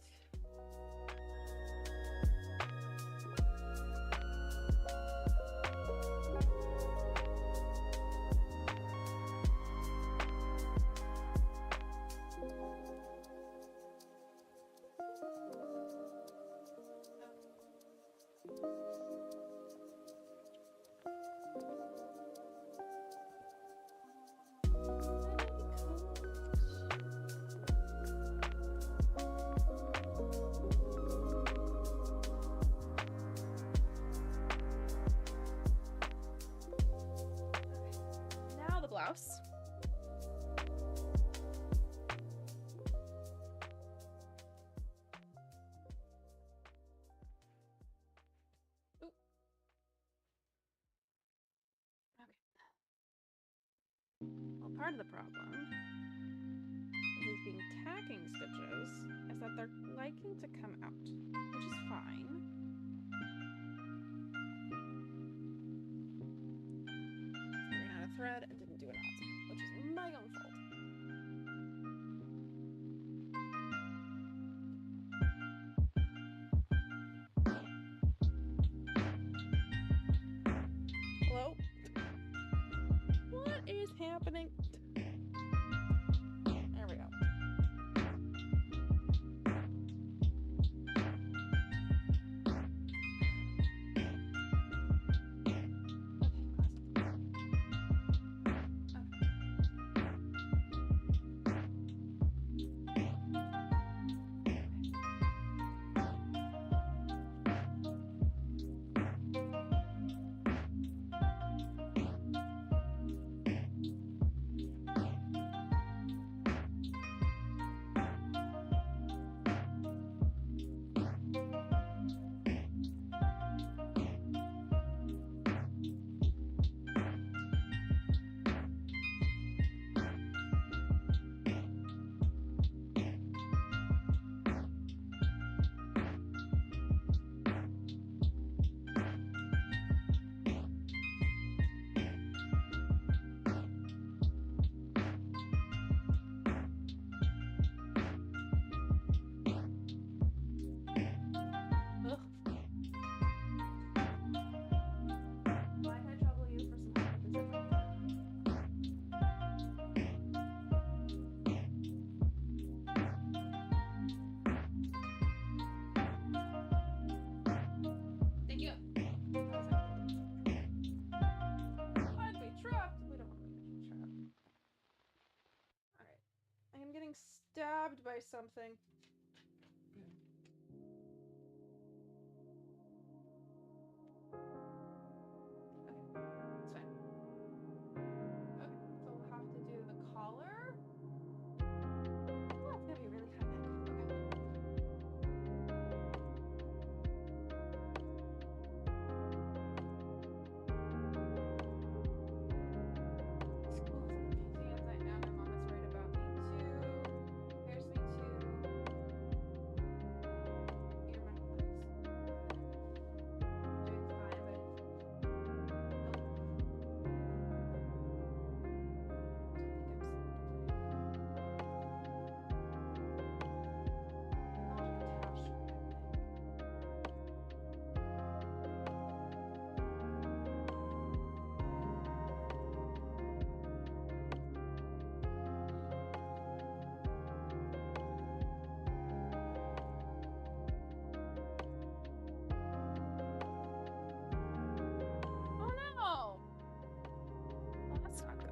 Now the blouse. Ooh. Okay. Well, part of the problem with these being tacking stitches is that they're liking to come out, which is fine. I ran out of thread and didn't do a knot, which is my own fault. Hello? What is happening? There we go. Stabbed by something. Okay, it's fine. Okay, so we'll have to do the collar. Oh, it's gonna be really high neck.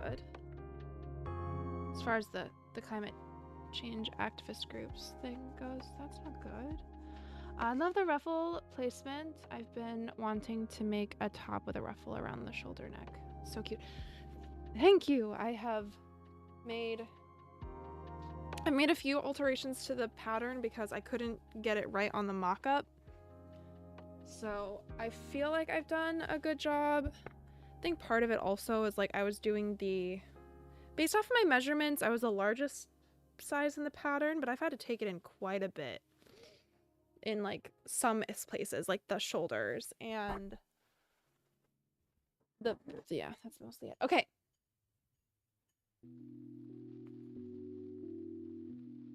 Good. As far as the climate change activist groups thing goes, that's not good. I love the ruffle placement. I've been wanting to make a top with a ruffle around the shoulder neck. So cute. Thank you. I made a few alterations to the pattern because I couldn't get it right on the mock-up. So I feel like I've done a good job. I think part of it also is like I was doing based off of my measurements, I was the largest size in the pattern, but I've had to take it in quite a bit in like some places, like the shoulders and yeah, that's mostly it. Okay.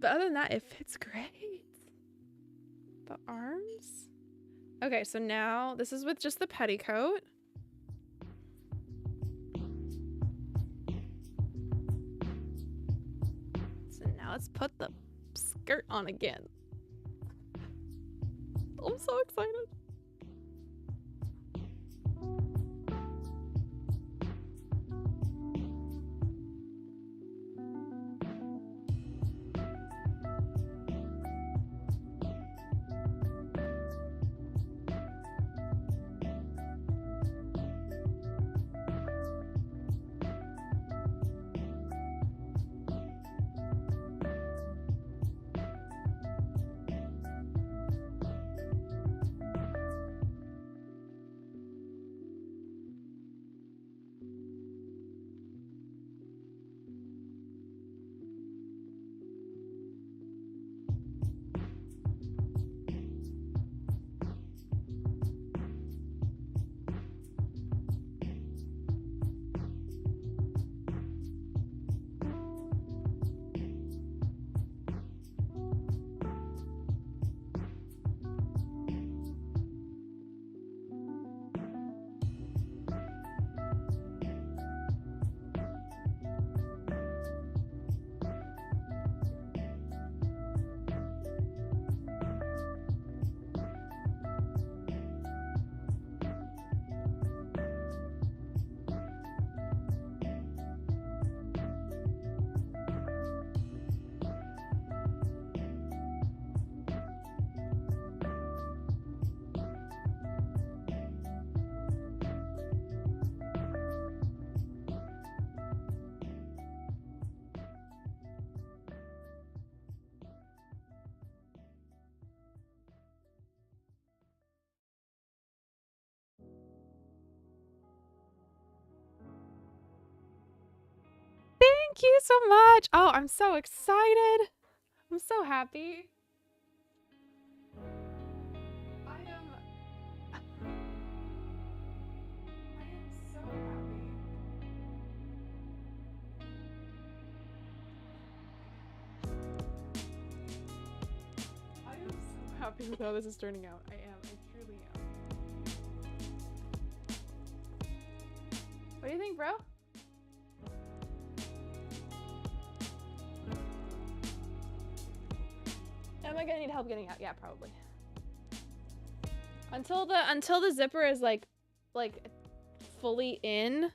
But other than that, it fits great. The arms. Okay, so now this is with just the petticoat. So now let's put the skirt on again. I'm so excited. Thank you so much. Oh, I'm so excited. I'm so happy. I am so happy. I am so happy with how this is turning out. I truly am. What do you think, bro? Am I gonna need help getting out? Yeah, probably. Until the zipper is like fully in.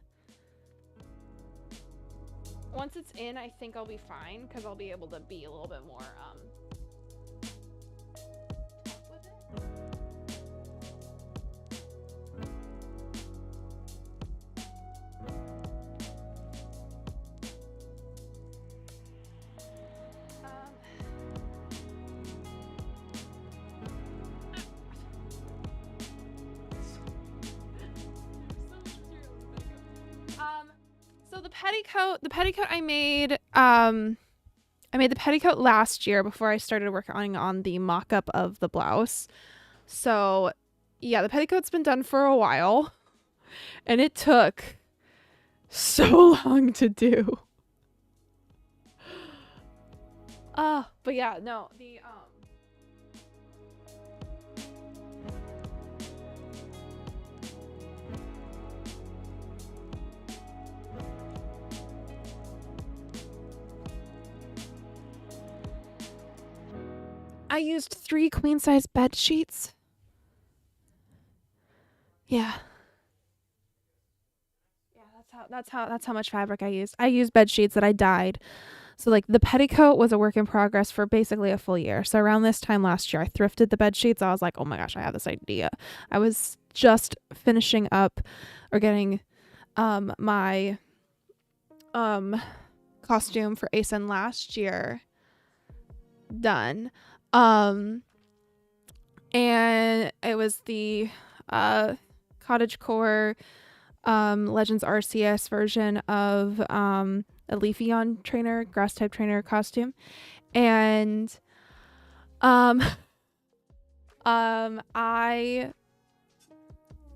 Once it's in, I think I'll be fine because I'll be able to be a little bit more with it. So the petticoat I made the petticoat last year before I started working on the mock-up of the blouse. So yeah, the petticoat's been done for a while and it took so long to do. But yeah, no, I used 3 queen-size bed sheets. Yeah. Yeah, that's how much fabric I used. I used bed sheets that I dyed. So like the petticoat was a work in progress for basically a full year. So around this time last year, I thrifted the bed sheets. I was like, oh my gosh, I have this idea. I was just finishing up or getting my costume for ASIN last year done. And it was the cottagecore Legends RCS version of a Leafeon trainer, grass type trainer costume. And I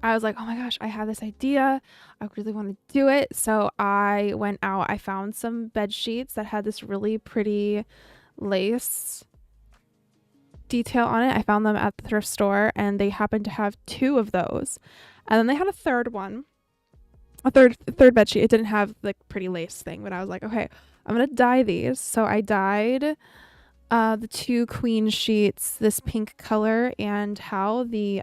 was like, oh my gosh, I have this idea. I really want to do it. So I went out, I found some bed sheets that had this really pretty lace detail on it. I found them at the thrift store, and they happened to have 2 of those. And then they had a third one, a third bed sheet. It didn't have like pretty lace thing, but I was like, okay, I'm gonna dye these. So I dyed the 2 queen sheets this pink color, and how the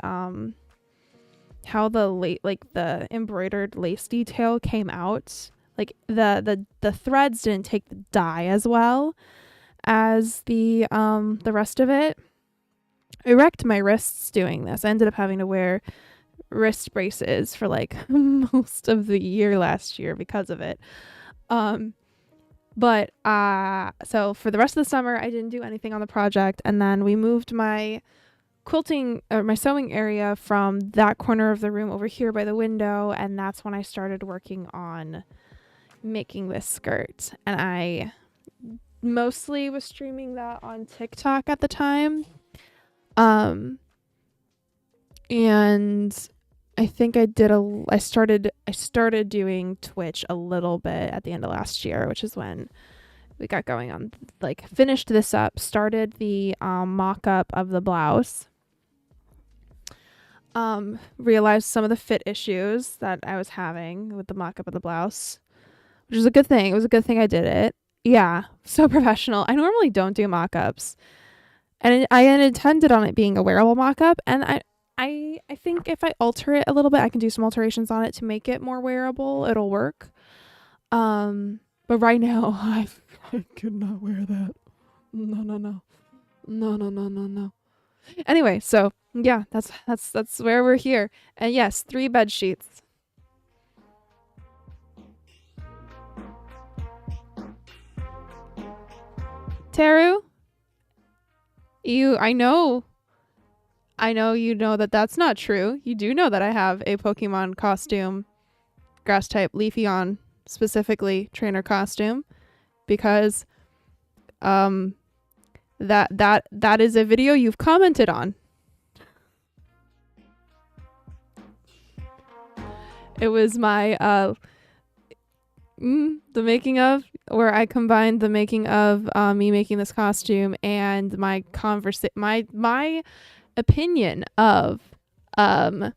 the embroidered lace detail came out. Like the threads didn't take the dye as well as the rest of it. I wrecked my wrists doing this. I ended up having to wear wrist braces for like most of the year last year because of it. But so for the rest of the summer, I didn't do anything on the project, and then we moved my quilting or my sewing area from that corner of the room over here by the window, and that's when I started working on making this skirt. And I mostly was streaming that on TikTok at the time. And I think I started doing Twitch a little bit at the end of last year, which is when we got going on, like, finished this up, started the mock-up of the blouse. Realized some of the fit issues that I was having with the mock-up of the blouse, which is a good thing. It was a good thing I did it. Yeah, so professional. I normally don't do mock-ups, and I had intended on it being a wearable mock-up, and I think if I alter it a little bit, I can do some alterations on it to make it more wearable. It'll work. But right now, I could not wear that. No. Anyway, so yeah, that's where we're here. And yes, 3 bed sheets. Teru, I know you know that that's not true. You do know that I have a Pokemon costume, grass type Leafeon specifically trainer costume, because that is a video you've commented on. It was my the making of, where I combined the making of me making this costume and my my opinion of Legends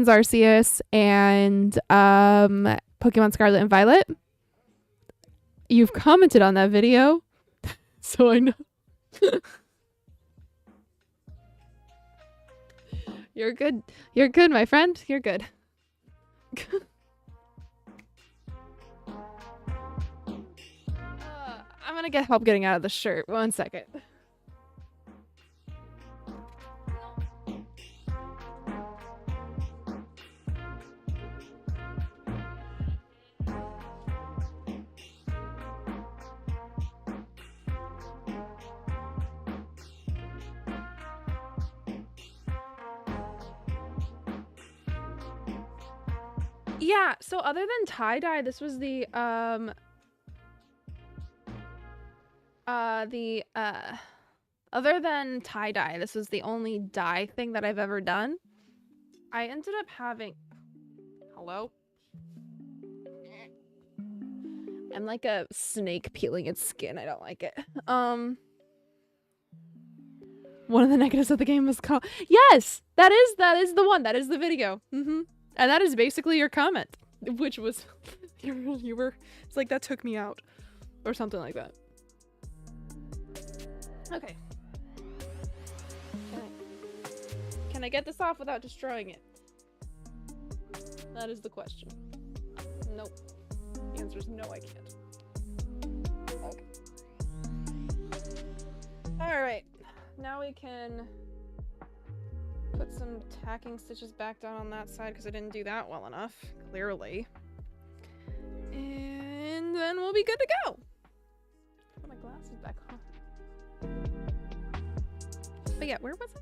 Arceus and Pokemon Scarlet and Violet. You've commented on that video, so I know. You're good. You're good, my friend. You're good. I'm gonna get help getting out of the shirt. 1 second. Yeah, so other than tie-dye, this was the other than tie-dye, this was the only dye thing that I've ever done. I ended up having... Hello? I'm like a snake peeling its skin. I don't like it. One of the negatives of the game was called... Yes! That is the one. That is the video. And that is basically your comment, which was... you were... It's like, that took me out. Or something like that. Okay. Can I get this off without destroying it? That is the question. Nope. The answer is no, I can't. Okay. Alright. Now we can put some tacking stitches back down on that side, because I didn't do that well enough, clearly. And then we'll be good to go. Put my glasses back on. But yeah, where was I?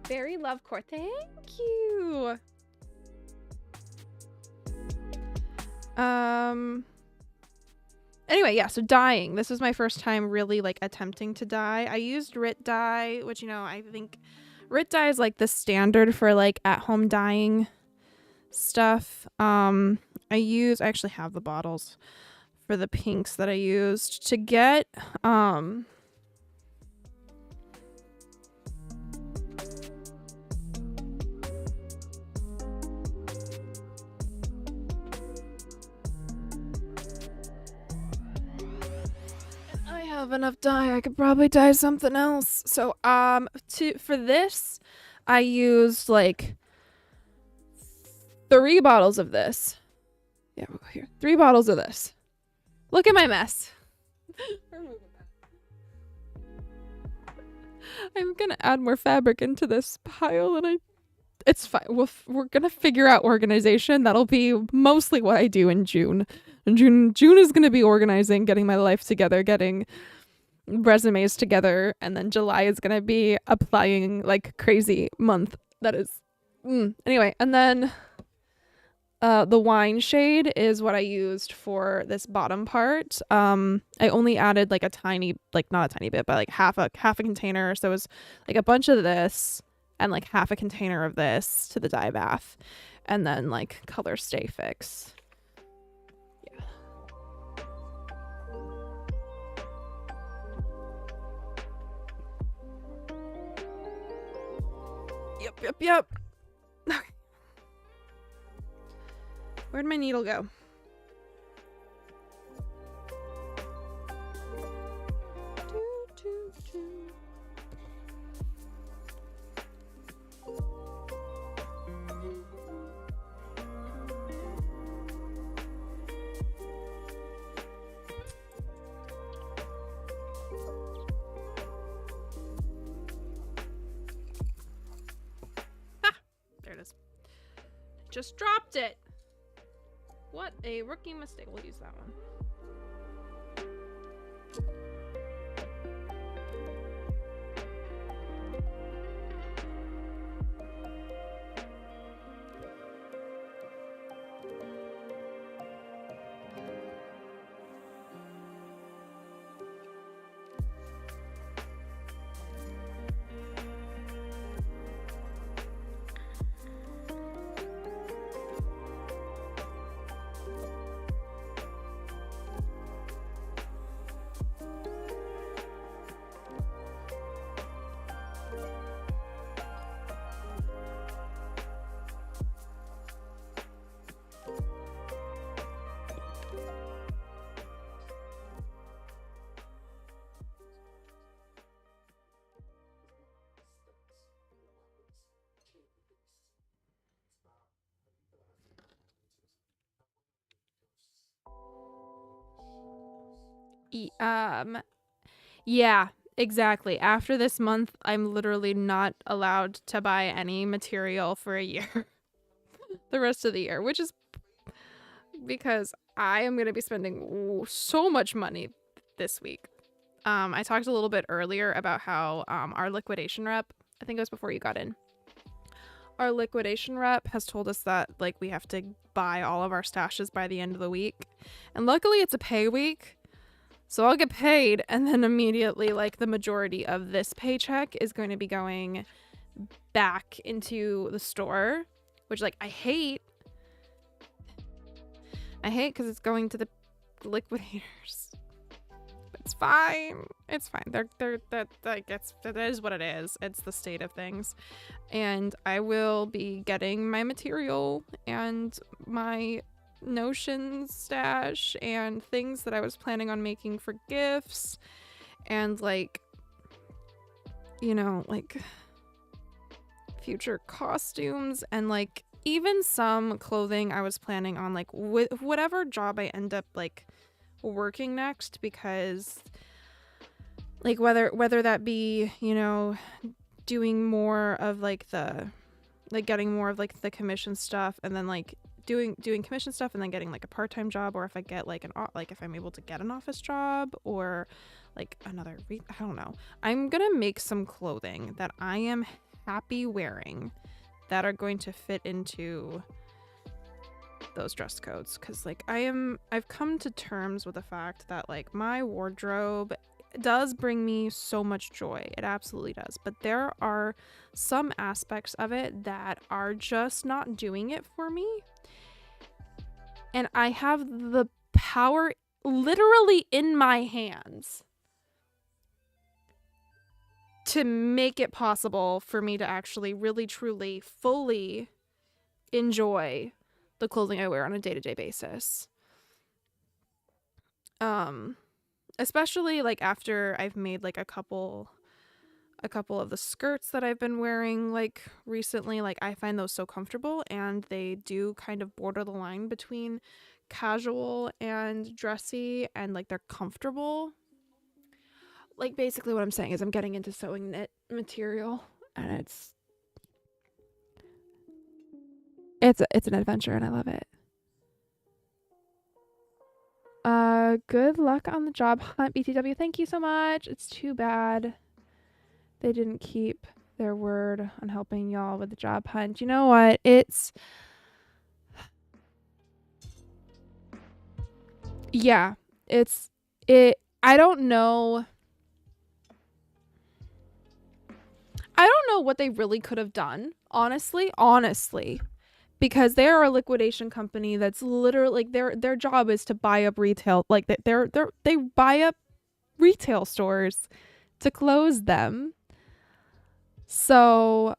Berry Lovecore, thank you. Anyway, yeah, so dyeing. This was my first time really like attempting to dye. I used RIT dye, which, you know, I think RIT dye is like the standard for like at-home dyeing stuff. I actually have the bottles for the pinks that I used to get I have enough dye. I could probably dye something else. So for this I used like 3 bottles of this. Yeah, we'll go here. 3 bottles of this. Look at my mess. I'm gonna add more fabric into this pile, and it's fine. We're gonna figure out organization. That'll be mostly what I do in June. And June is gonna be organizing, getting my life together, getting resumes together, and then July is gonna be applying like crazy month. That is anyway, and then the wine shade is what I used for this bottom part. I only added like a tiny, like not a tiny bit, but like half a container. So it was like a bunch of this and like half a container of this to the dye bath, and then like color Stay Fix. Yeah. Yep. Okay. Where'd my needle go? There it is. Just dropped it. What a rookie mistake. We'll use that one. Yeah, exactly. After this month, I'm literally not allowed to buy any material for a year. The rest of the year, which is because I am going to be spending so much money this week. I talked a little bit earlier about how our liquidation rep, I think it was before you got in, our liquidation rep has told us that like we have to buy all of our stashes by the end of the week. And luckily it's a pay week. So I'll get paid, and then immediately, like, the majority of this paycheck is going to be going back into the store, which, like, I hate because it's going to the liquidators. But it's fine. It's fine. That is what it is. It's the state of things. And I will be getting my material and my Notion stash and things that I was planning on making for gifts, and like, you know, like future costumes, and like even some clothing I was planning on, like with whatever job I end up like working next, because like whether that be, you know, doing more of like the like getting more of like the commission stuff, and then like doing commission stuff, and then getting like a part-time job, or if I get like if I'm able to get an office job, or like another I don't know, I'm gonna make some clothing that I am happy wearing that are going to fit into those dress codes, because like I've come to terms with the fact that like my wardrobe does bring me so much joy. It absolutely does, but there are some aspects of it that are just not doing it for me. And I have the power literally in my hands to make it possible for me to actually really, truly, fully enjoy the clothing I wear on a day-to-day basis. Especially like after I've made like a couple of the skirts that I've been wearing like recently, like I find those so comfortable, and they do kind of border the line between casual and dressy, and like they're comfortable. Like basically what I'm saying is I'm getting into sewing knit material, and it's an adventure and I love it. Good luck on the job hunt, BTW. Thank you so much. It's too bad they didn't keep their word on helping y'all with the job hunt. You know what? I don't know. I don't know what they really could have done, honestly, because they are a liquidation company that's literally like their job is to buy up retail, like they buy up retail stores to close them. So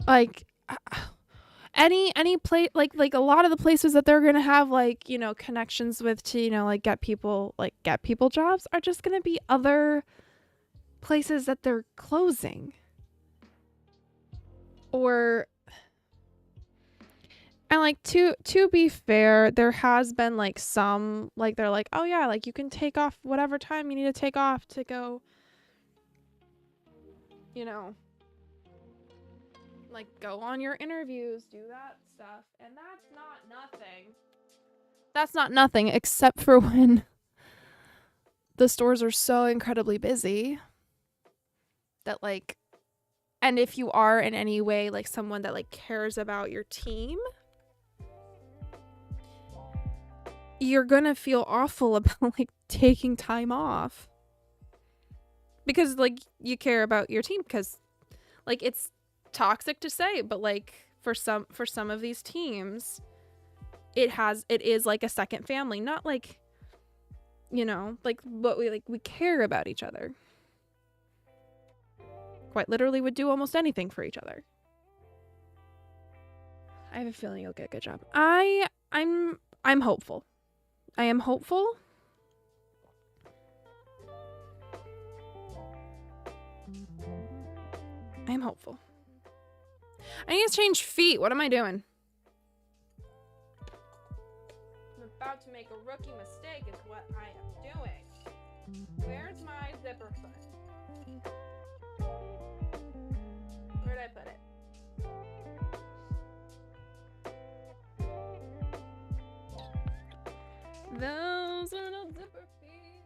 like any place, like a lot of the places that they're gonna have like, you know, connections with to, you know, like get people jobs are just gonna be other places that they're closing. Or, and like to be fair, there has been like some, like they're like, oh yeah, like you can take off whatever time you need to take off to go, you know, like go on your interviews, do that stuff. And that's not nothing except for when the stores are so incredibly busy that like, and if you are in any way like someone that like cares about your team, you're gonna feel awful about like taking time off because like you care about your team, because like it's toxic to say, but like for some of these teams it is like a second family, not like, you know, like, but we care about each other. Quite literally would do almost anything for each other. I have a feeling you'll get a good job. I'm hopeful. I am hopeful. I am hopeful. I need to change feet. What am I doing? I'm about to make a rookie mistake is what I am doing. Where's my zipper foot? Where did I put it? Those are no zipper feet.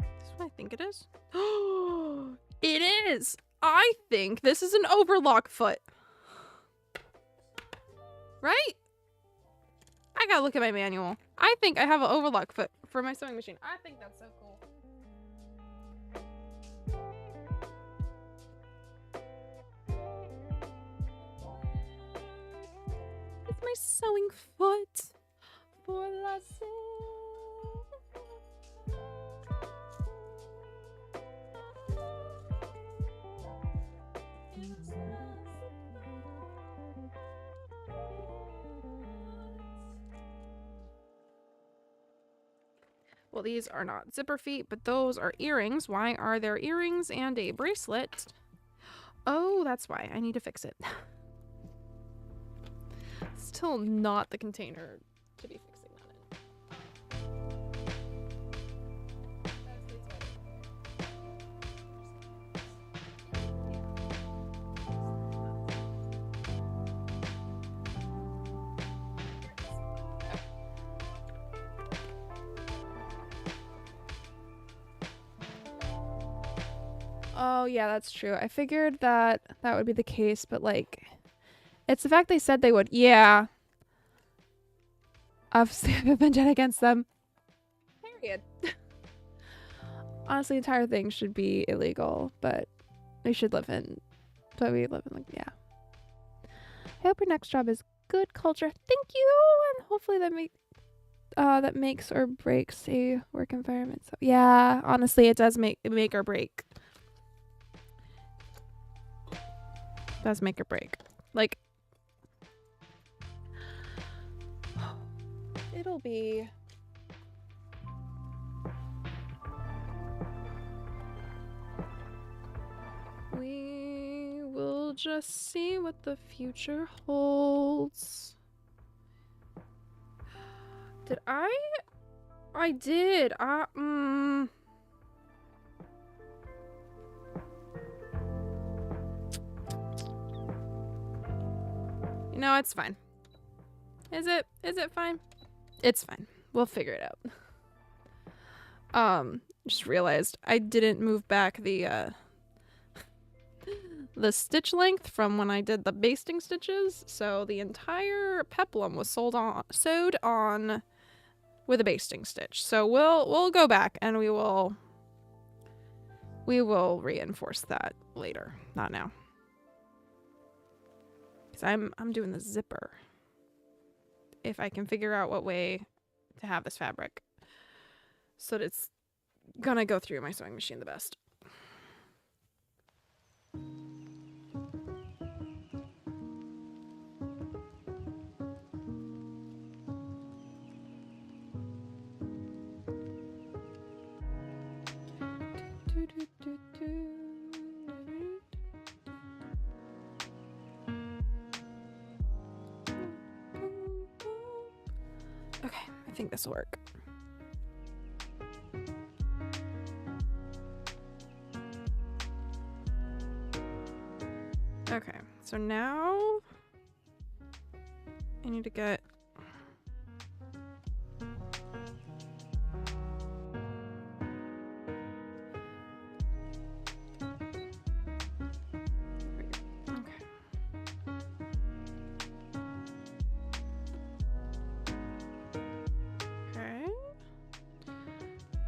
This is what I think it is. It is. I think this is an overlock foot. Right? I gotta look at my manual. I think I have an overlock foot for my sewing machine. I think that's so cool. It's my sewing foot for la Well, these are not zipper feet, but those are earrings. Why are there earrings and a bracelet? Oh, that's why. I need to fix it. Still not the container to be fixing that Oh, yeah, that's true. I figured that would be the case, but like, it's the fact they said they would. Yeah. Obviously, I have a vendetta against them. Period. Honestly, the entire thing should be illegal, but we should live in, like, yeah. I hope your next job is good culture. Thank you, and hopefully that makes or breaks a work environment. So yeah, honestly, it does make or break. It does make or break. Like, it'll be. We will just see what the future holds. Did I did. You know, it's fine. Is it fine? It's fine. We'll figure it out. Just realized I didn't move back the stitch length from when I did the basting stitches, so the entire peplum was sewed on with a basting stitch. So we'll go back and we will reinforce that later, not now. Cuz I'm doing the zipper. If I can figure out what way to have this fabric so that it's gonna go through my sewing machine the best. Okay, I think this will work. Okay, so now I need to get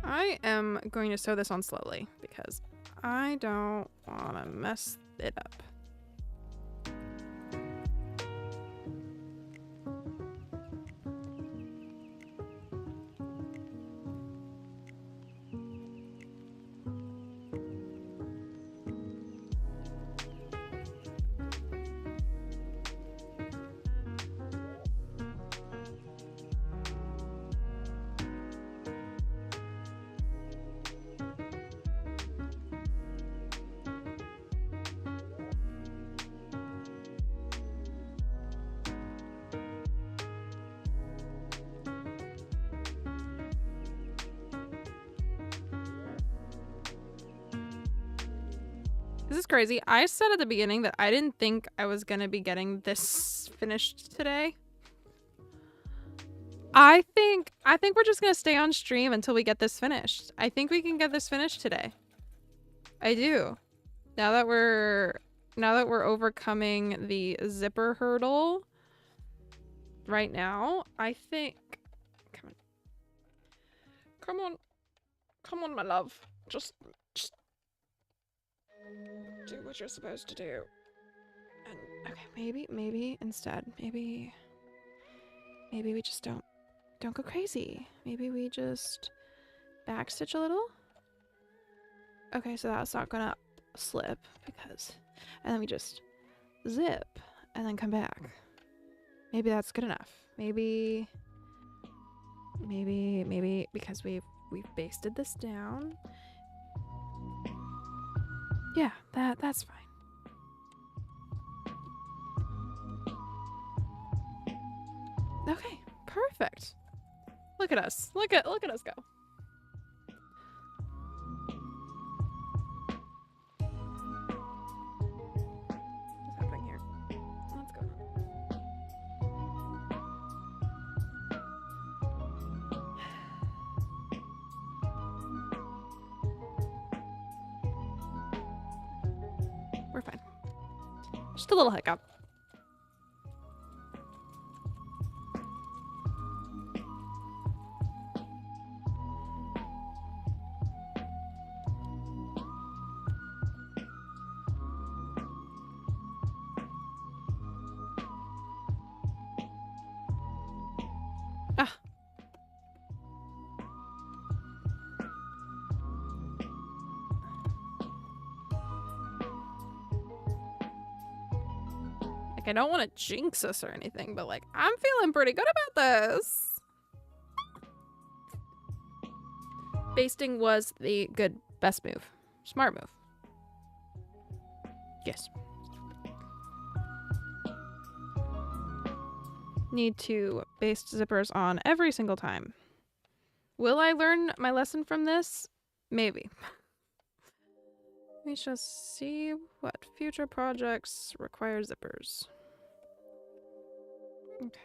I am going to sew this on slowly because I don't want to mess it up. This is crazy. I said at the beginning that I didn't think I was gonna be getting this finished today. I think we're just gonna stay on stream until we get this finished. I think we can get this finished today. I do. Now that we're overcoming the zipper hurdle right now, I think Come on, my love. Just do what you're supposed to do. And okay, maybe instead, maybe we just don't go crazy. Maybe we just backstitch a little. Okay, so that's not gonna slip because, and then we just zip and then come back. Maybe that's good enough. Maybe because we've basted this down. Yeah, that's fine. Okay, perfect. Look at us. Look at us go. What's happening here? Let's go. We're fine. Just a little hiccup. Like, I don't want to jinx us or anything, but like, I'm feeling pretty good about this. Basting was the good, best move. Smart move. Yes. Need to baste zippers on every single time. Will I learn my lesson from this? Maybe. We shall see what future projects require zippers. Okay.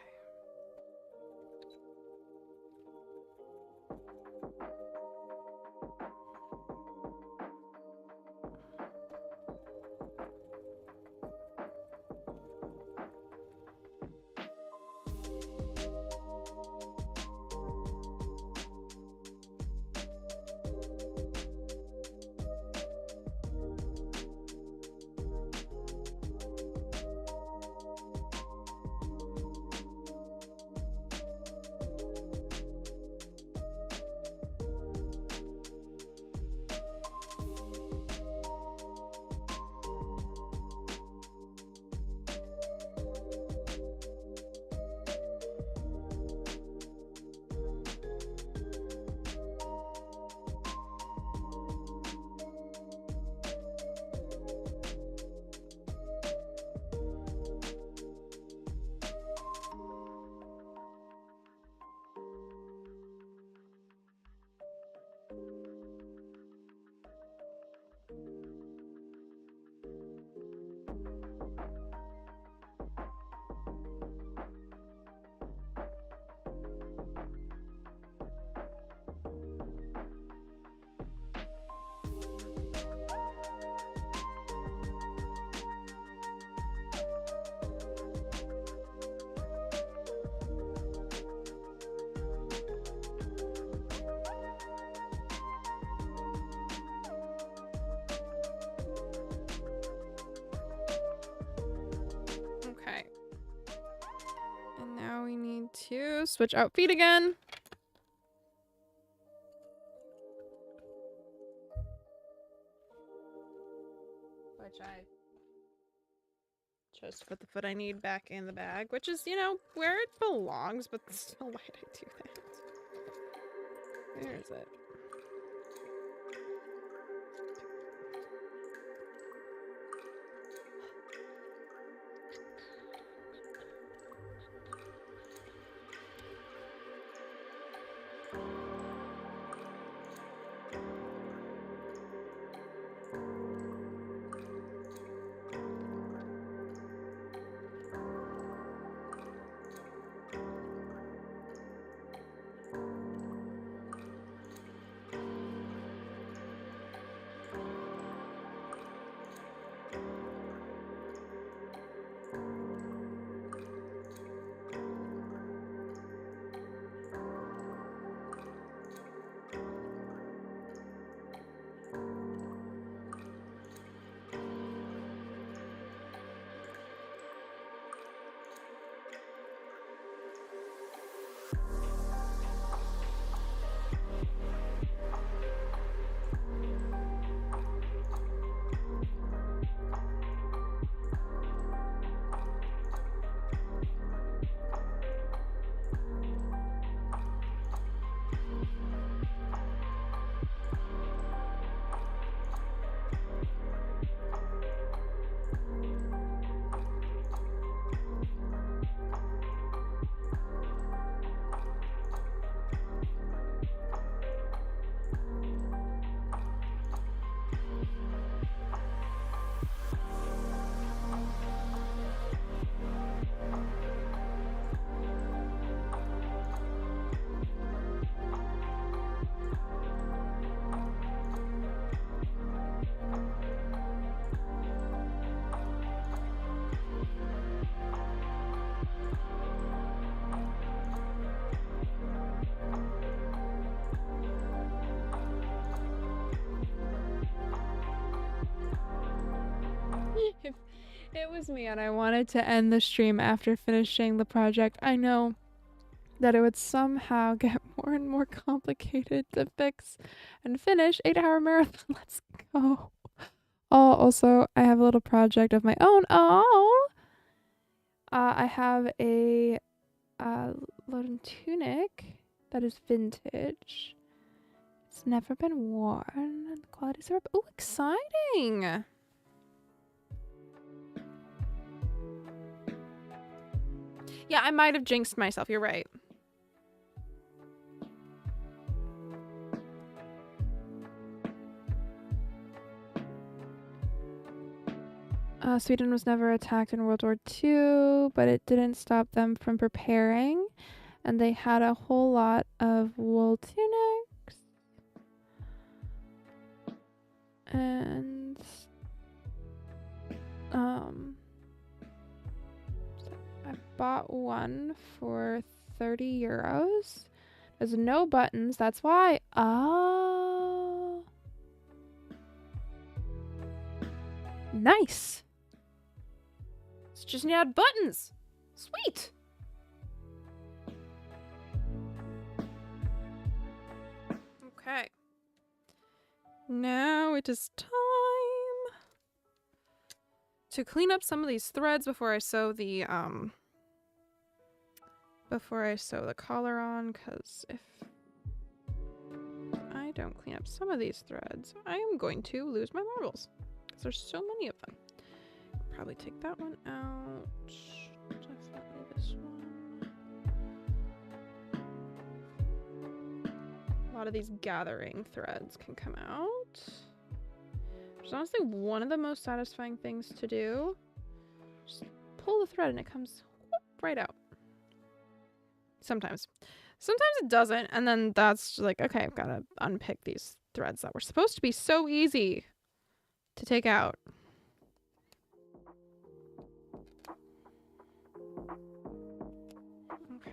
To switch out feet again. Which I chose to put the foot I need back in the bag, which is, you know, where it belongs, but still, why did I do that? Where is it? If it was me and I wanted to end the stream after finishing the project, I know that it would somehow get more and more complicated to fix and finish 8-hour marathon. Let's go. Oh, also, I have a little project of my own. Oh, I have a Loden tunic that is vintage. It's never been worn. And the qualities are... Oh, exciting! Yeah, I might have jinxed myself. You're right. Sweden was never attacked in World War II, but it didn't stop them from preparing. And they had a whole lot of wool tunics. And I bought one for 30 euros. There's no buttons, that's why. Oh. Nice. It's just need to add buttons. Sweet. Okay. Now it is time to clean up some of these threads before I sew the collar on, because if I don't clean up some of these threads, I am going to lose my marbles because there's so many of them. Probably take that one out. Definitely this one. A lot of these gathering threads can come out. Which is honestly one of the most satisfying things to do. Just pull the thread and it comes right out. Sometimes. Sometimes it doesn't, and then that's just like, okay, I've got to unpick these threads that were supposed to be so easy to take out. Okay.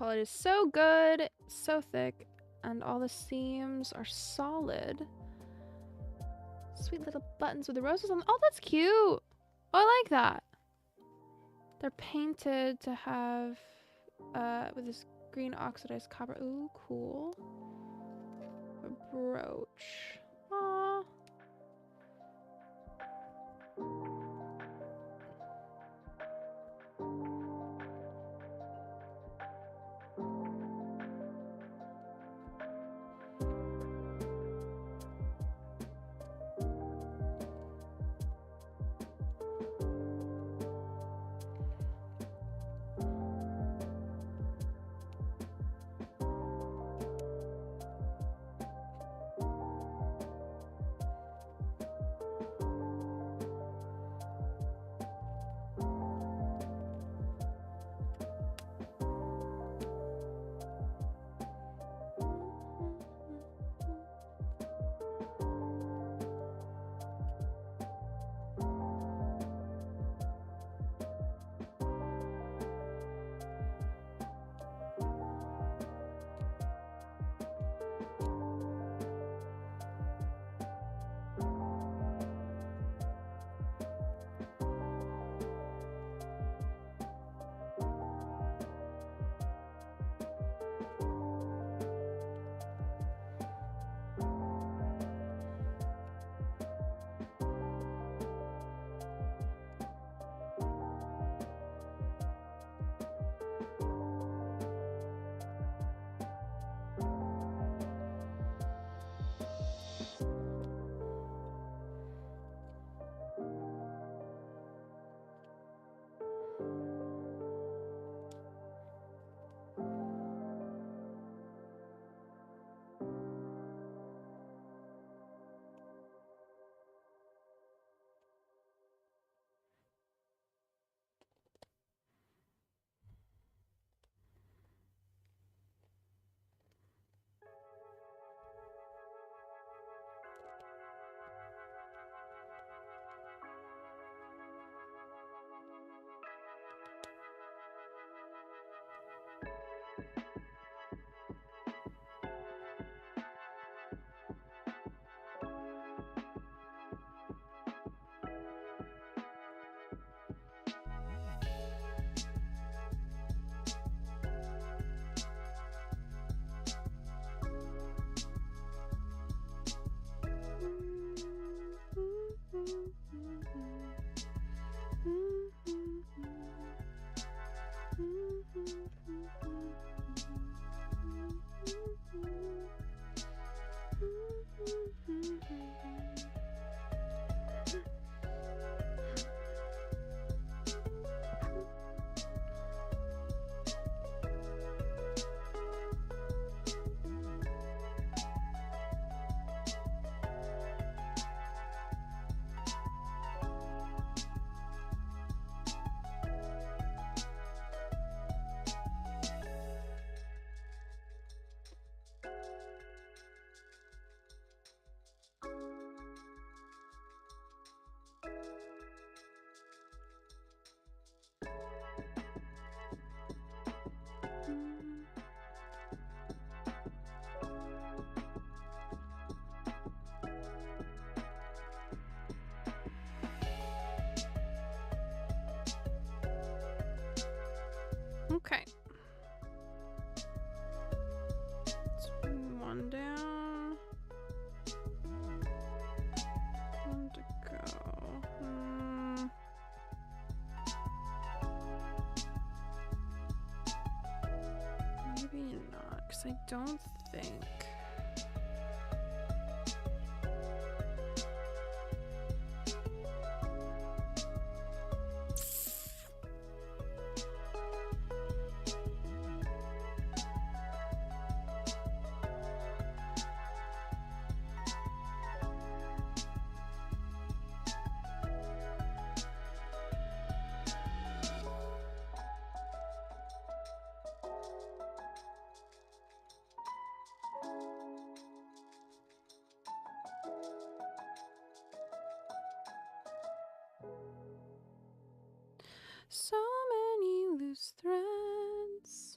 quality is so good, so thick, and all the seams are solid. Sweet little buttons with the roses on them. Oh, that's cute. Oh, I like that. They're painted to have with this green oxidized copper. Ooh, cool. A brooch. Aww. Okay. It's one down. One to go. Maybe not, because I don't think. So many loose threads.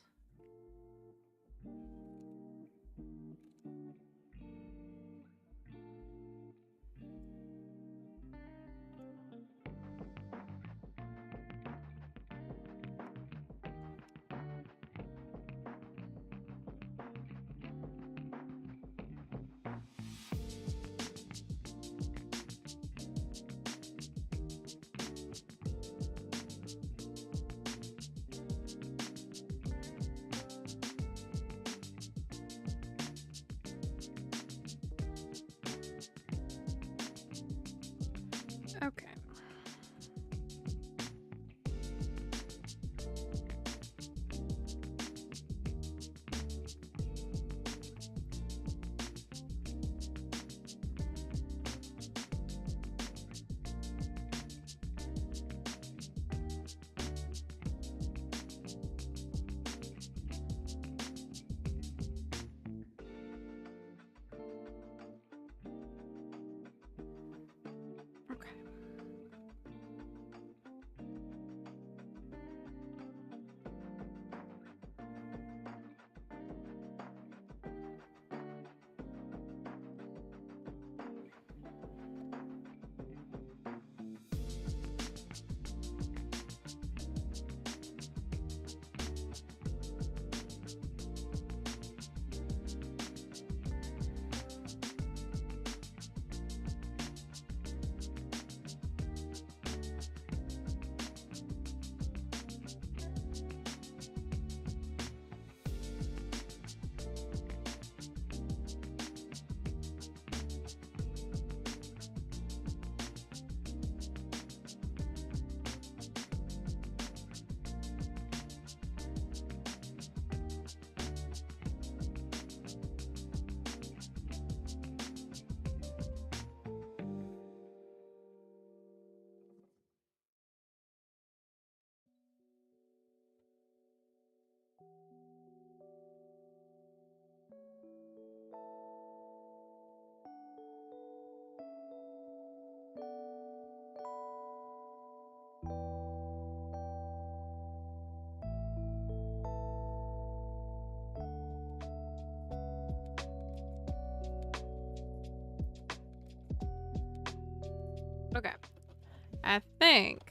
I think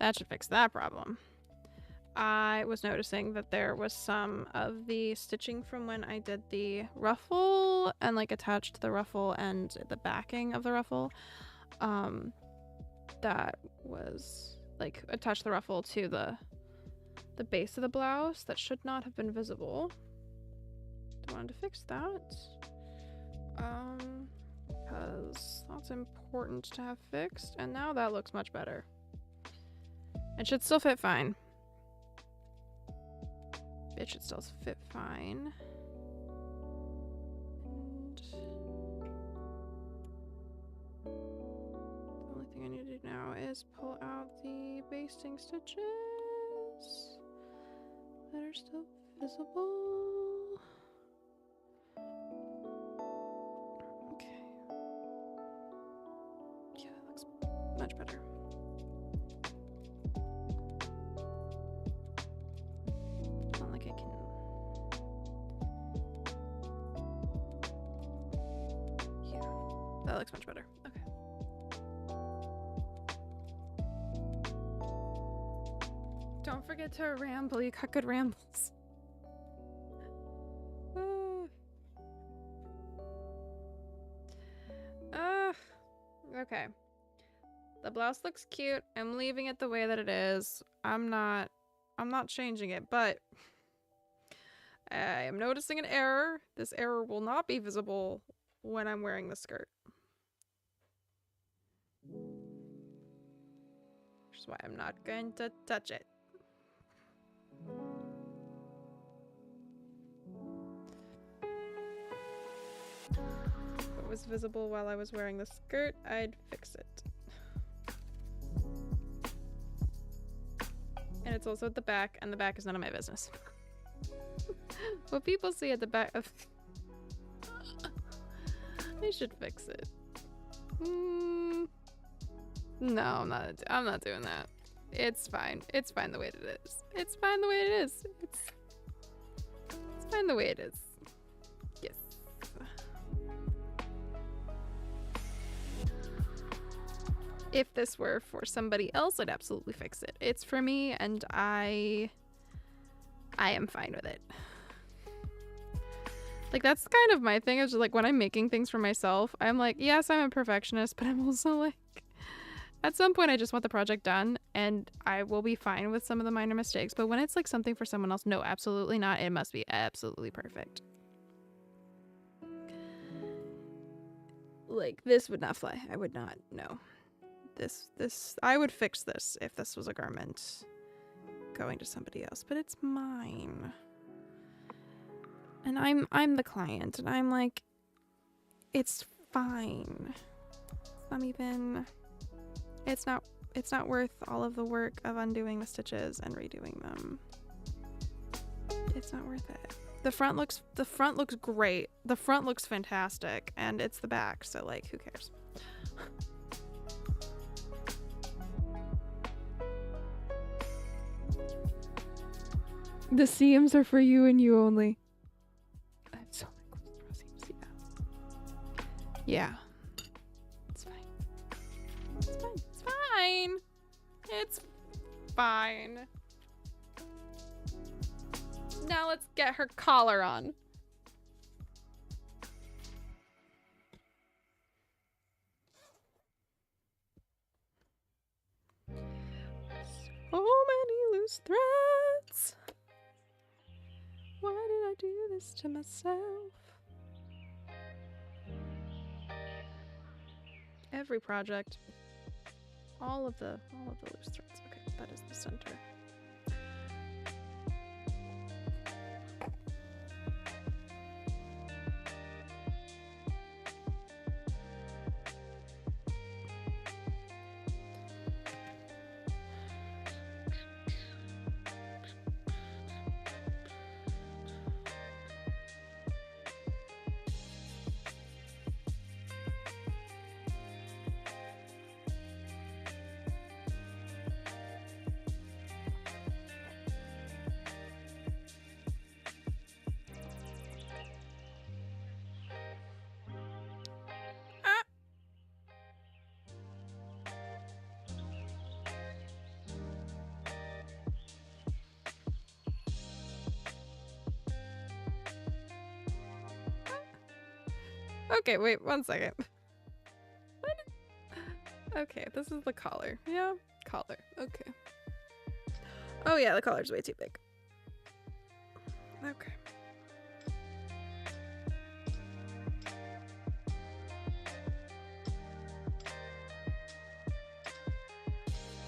that should fix that problem. I was noticing that there was some of the stitching from when I did the ruffle and like attached the ruffle and the backing of the ruffle. That was like attached the ruffle to the base of the blouse that should not have been visible. I wanted to fix that. Because that's important to have fixed, and now that looks much better. It should still fit fine. It should still fit fine. And the only thing I need to do now is pull out the basting stitches that are still visible. Okay. Yeah, that looks much better. Not like I can. Yeah, that looks much better. Okay. Don't forget to ramble. You got good rambles. Okay. The blouse looks cute. I'm leaving it the way that it is. I'm not changing it, but I am noticing an error. This error will not be visible when I'm wearing the skirt. Which is why I'm not going to touch it. If it was visible while I was wearing the skirt, I'd fix it. And it's also at the back, and the back is none of my business. What people see at the back of... I should fix it. No, I'm not doing that. It's fine. It's fine the way it is. It's fine the way it is. It's fine the way it is. Yes. If this were for somebody else, I'd absolutely fix it. It's for me, and I am fine with it. Like, that's kind of my thing. Is just like when I'm making things for myself, I'm like, yes, I'm a perfectionist, but I'm also like, at some point I just want the project done, and I will be fine with some of the minor mistakes. But when it's like something for someone else, no, absolutely not. It must be absolutely perfect. Like, this would not fly. I would not. No. This I would fix this if this was a garment going to somebody else, but it's mine. And I'm the client, and I'm like, it's fine. It's not worth all of the work of undoing the stitches and redoing them. It's not worth it. The front looks great. The front looks fantastic, and it's the back, so like, who cares? The seams are for you and you only. I have so many clothes seams. Yeah. It's fine. It's fine. It's fine. It's fine. Now let's get her collar on. So many loose threads. Why did I do this to myself? Every project. All of the loose threads. Okay, that is the center. Okay, wait, 1 second. What? Okay, this is the collar. Yeah, collar. Okay. Oh yeah, the collar's way too big. Okay.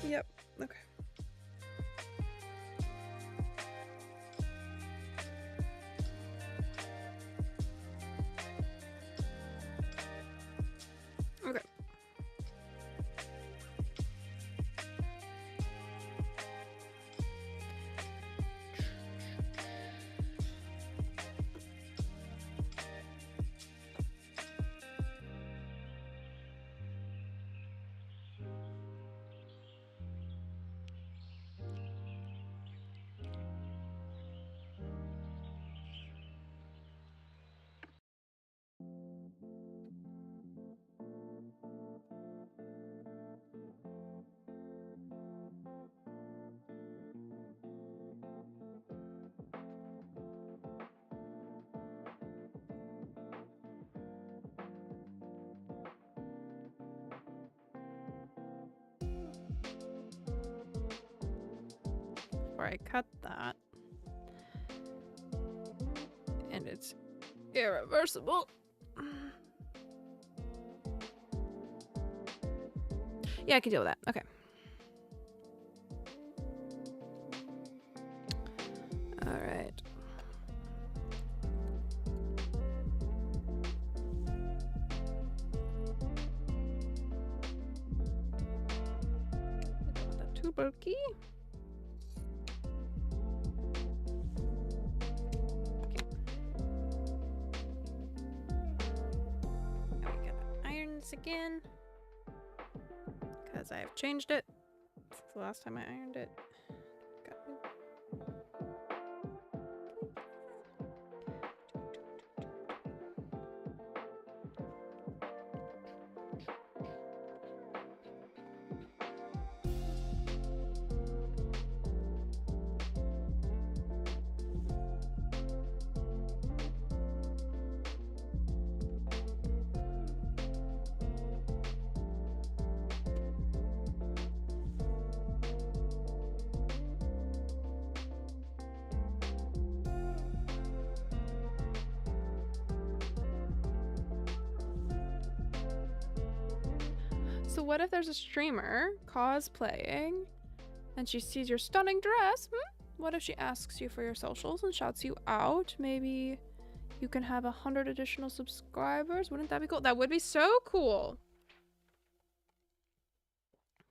Yep. Okay. Okay. Before I cut that. And it's irreversible. Yeah, I can deal with that. Okay. All right. I don't want that too bulky. Again, because I have changed it since the last time I ironed it. So what if there's a streamer cosplaying and she sees your stunning dress? What if she asks you for your socials and shouts you out? Maybe you can have 100 additional subscribers. Wouldn't that be cool? That would be so cool.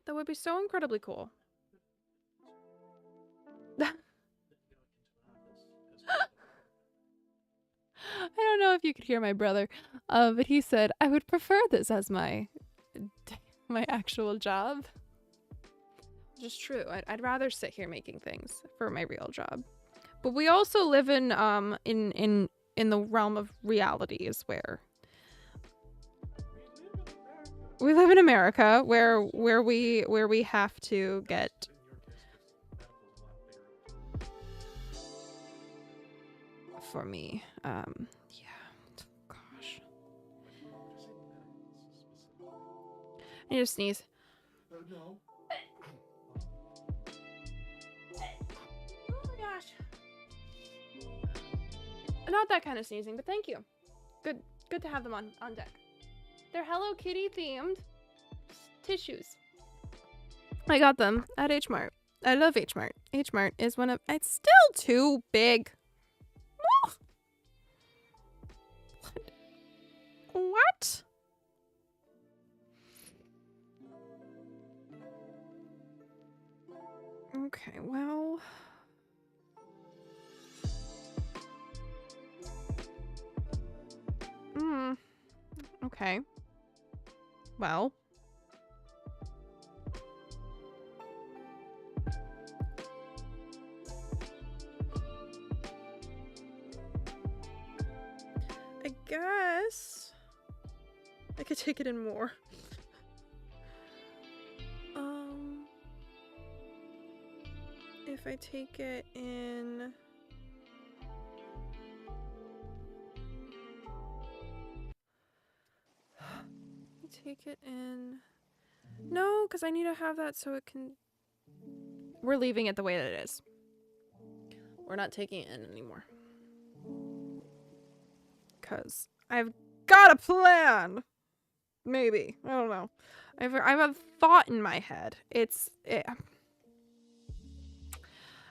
That would be so incredibly cool. I don't know if you could hear my brother, but he said, I would prefer this as my actual job. Just true. I'd rather sit here making things for my real job. But we also live in the realm of realities where we live in America where we have to get for me. Yeah. Gosh. I need to sneeze. No. Oh my gosh. Not that kind of sneezing, but thank you. Good to have them on deck. They're Hello Kitty themed tissues. I got them at H Mart. I love H Mart. H Mart is one of... It's still too big. What? Okay, well... Okay. Well... I guess... I could take it in more. If I take it in... take it in. No, because I need to have that so it can... We're leaving it the way that it is. We're not taking it in anymore. Because I've got a plan! Maybe. I don't know. I have a thought in my head. I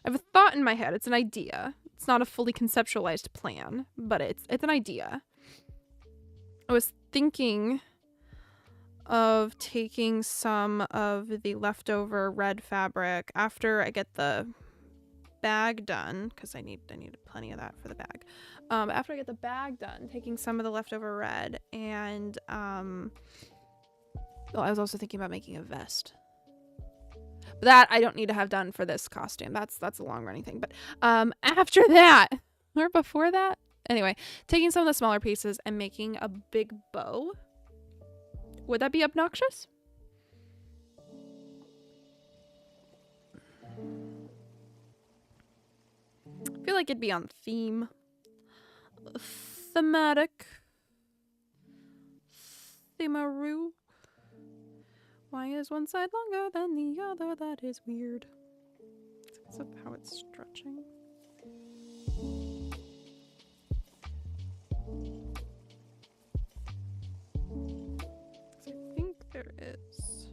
have a thought in my head. It's an idea. It's not a fully conceptualized plan, but it's an idea. I was thinking of taking some of the leftover red fabric after I get the bag done, because I need plenty of that for the bag. After I get the bag done, taking some of the leftover red and well, I was also thinking about making a vest. But that I don't need to have done for this costume. That's a long running thing. But after that, or before that, anyway, taking some of the smaller pieces and making a big bow. Would that be obnoxious? I feel like it'd be on theme. Thematic. Themaroo. Why is one side longer than the other? That is weird. It's because of how it's stretching. I think there is.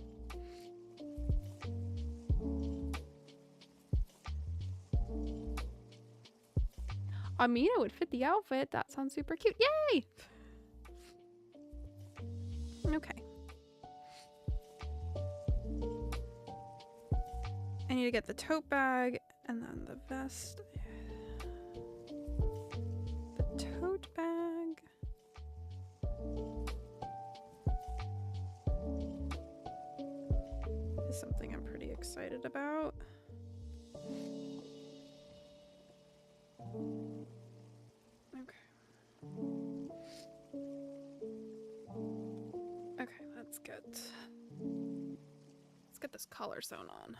I mean, it would fit the outfit. That sounds super cute. Yay! Okay. I need to get the tote bag and then the vest. The tote bag. Is something I'm pretty excited about. Okay, let's get this collar sewn on.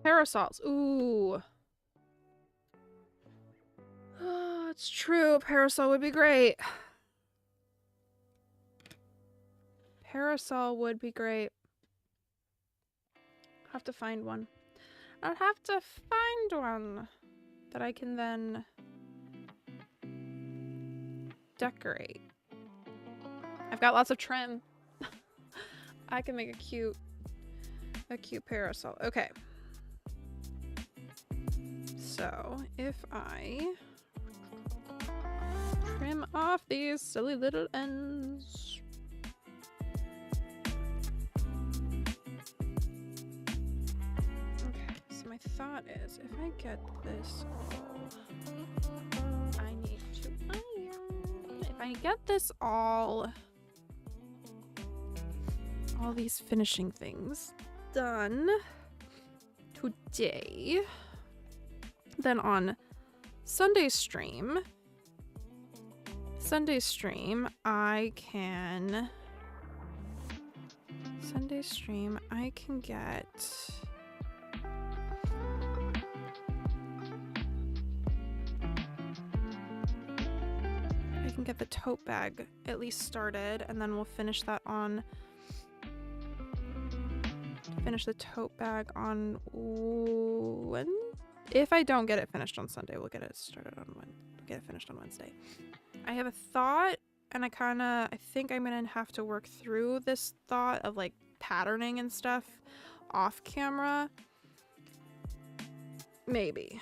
Parasols. Ooh. Oh, it's true. A parasol would be great. Parasol would be great. Have to find one. I'll have to find one that I can then decorate. I've got lots of trim. I can make a cute parasol. Okay. So if I trim off these silly little ends. thought is, if I get this all, I need to iron. If I get this all these finishing things done today, then on Sunday stream, I can get the tote bag at least started, and then we'll finish that on the tote bag on when. If I don't get it finished on Sunday, we'll get it finished on Wednesday. I have a thought, and I think I'm gonna have to work through this thought of like patterning and stuff off camera. Maybe.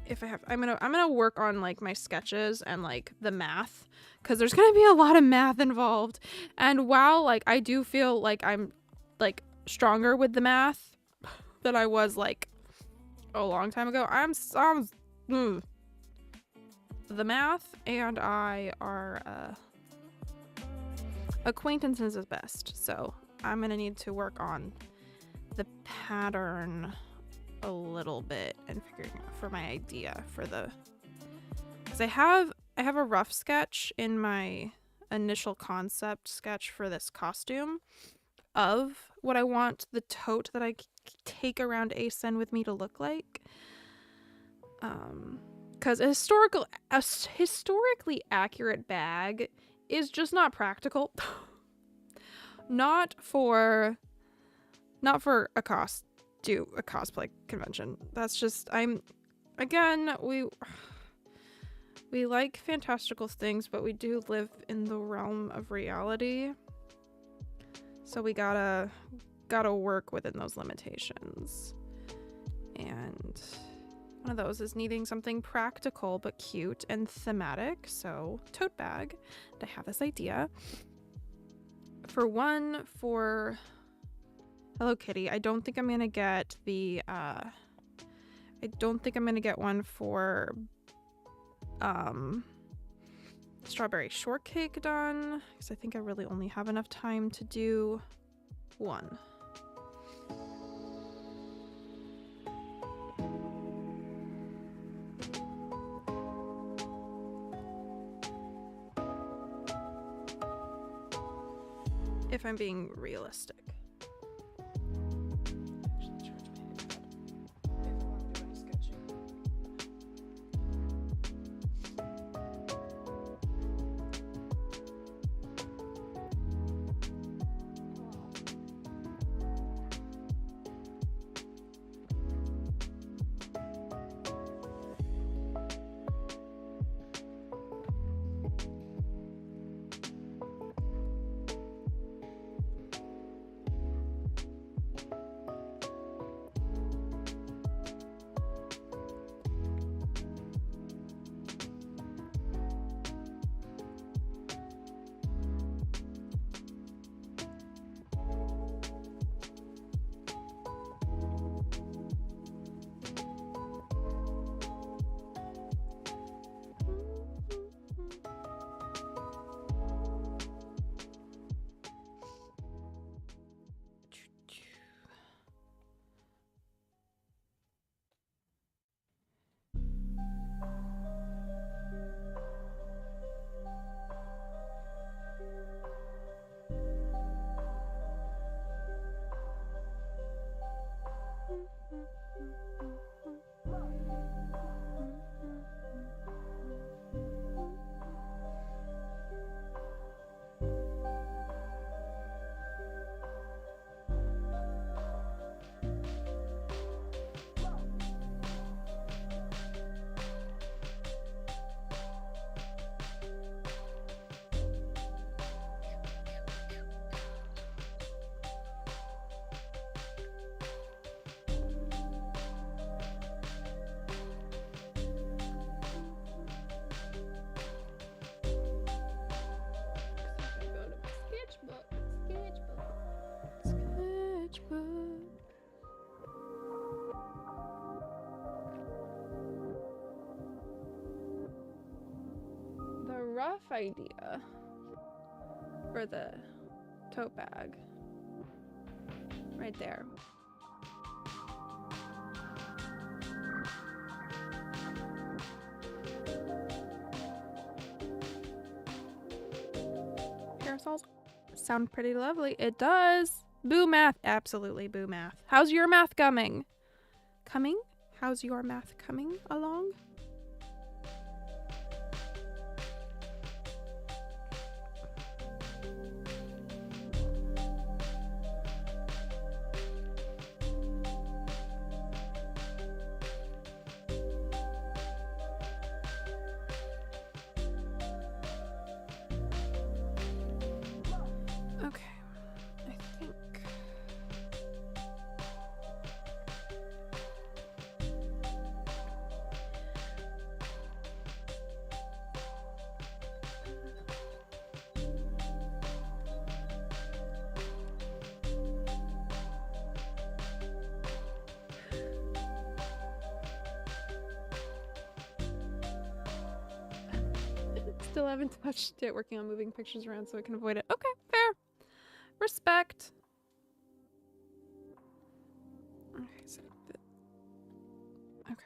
If I have, I'm gonna work on like my sketches and like the math, because there's gonna be a lot of math involved. And while like I do feel like I'm like stronger with the math than I was like a long time ago, the math and I are acquaintances at best, so I'm gonna need to work on the pattern a little bit and figuring out for my idea for the, because I have a rough sketch in my initial concept sketch for this costume of what I want the tote that I take around ASEN with me to look like. Because a historically accurate bag is just not practical. not for a cosplay convention. That's just, we like fantastical things, but we do live in the realm of reality. So we gotta work within those limitations. And one of those is needing something practical but cute and thematic. So tote bag. I have this idea. For Hello Kitty, I don't think I'm gonna get the one for strawberry shortcake done, because I think I really only have enough time to do one. If I'm being realistic. idea for the tote bag. Right there. Parasols sound pretty lovely. It does. Boo math. Absolutely boo math. How's your math coming? How's your math coming along? Okay, I think. Still haven't touched it, working on moving pictures around so I can avoid it. Okay, fair. Respect. Okay, so okay.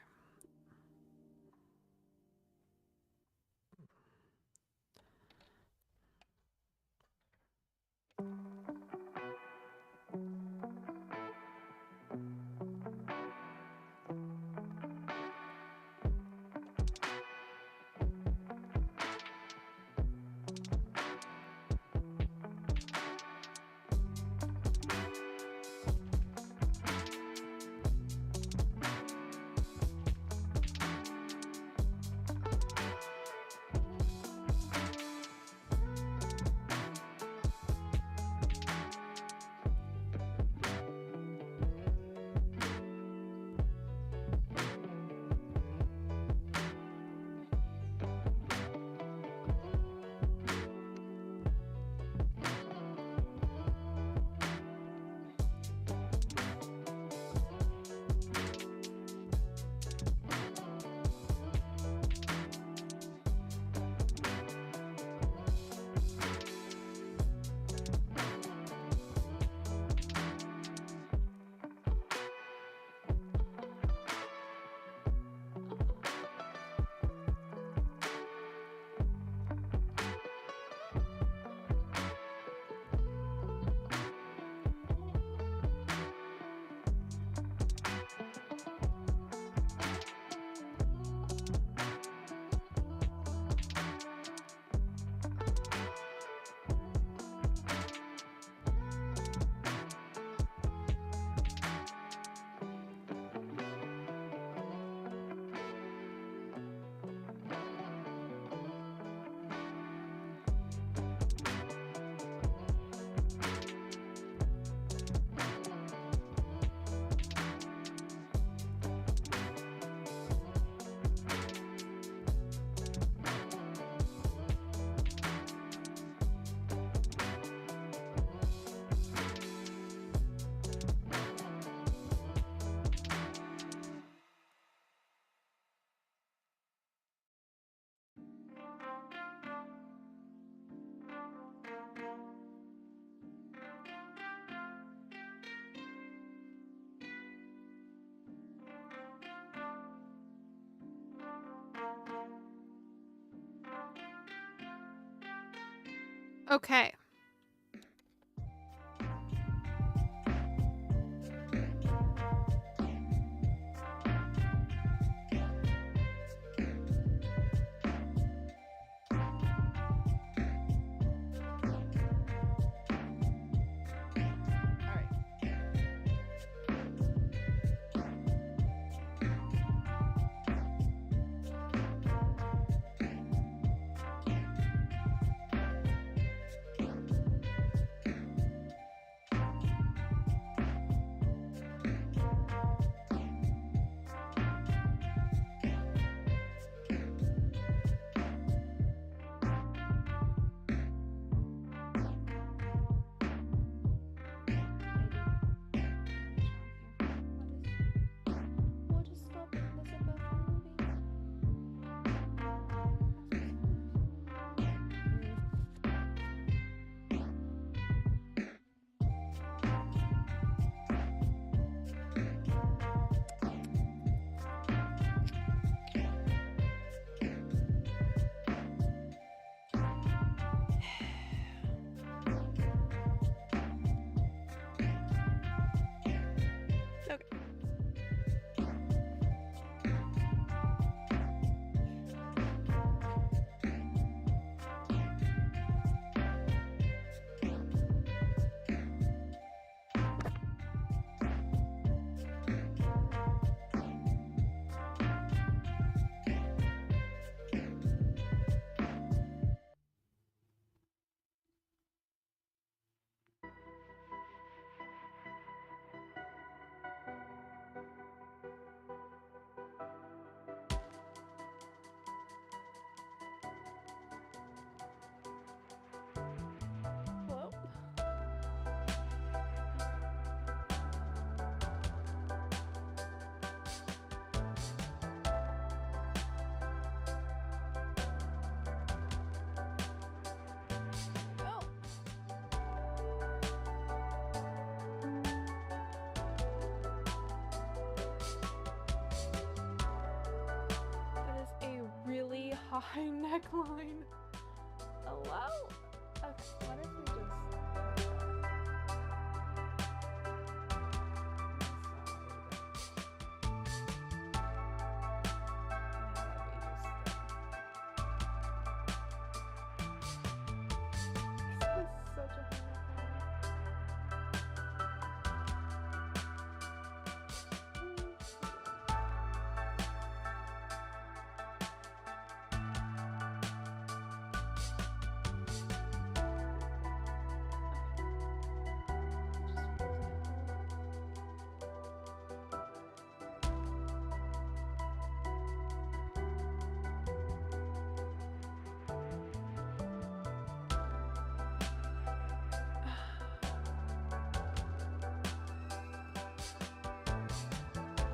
Okay. high neckline. Hello? Okay, what if we just...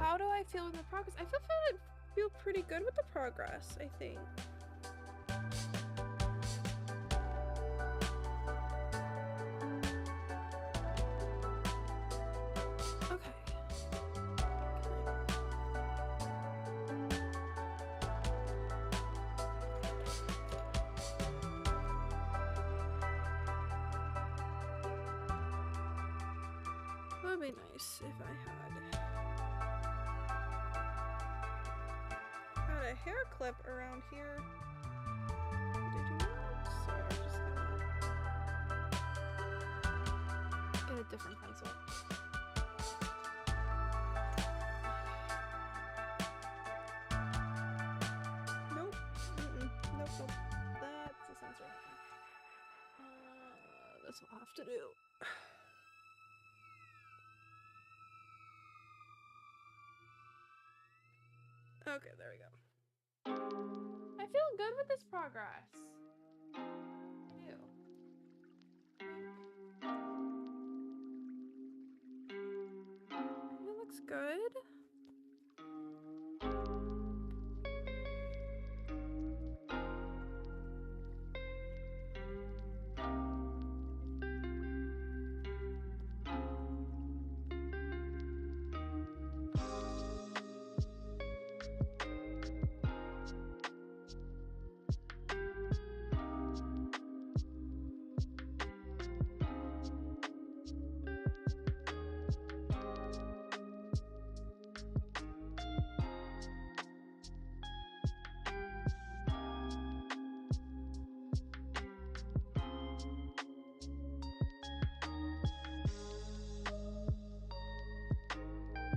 How do I feel with the progress? I feel pretty good with the progress, I think. Okay. That would be nice if I had a hair clip around here. Did you not? So I'm just gonna get a different pencil. Nope. Nope. That's the sensor. This will have to do. Okay, there we go. I feel good with this progress. Ew. It looks good.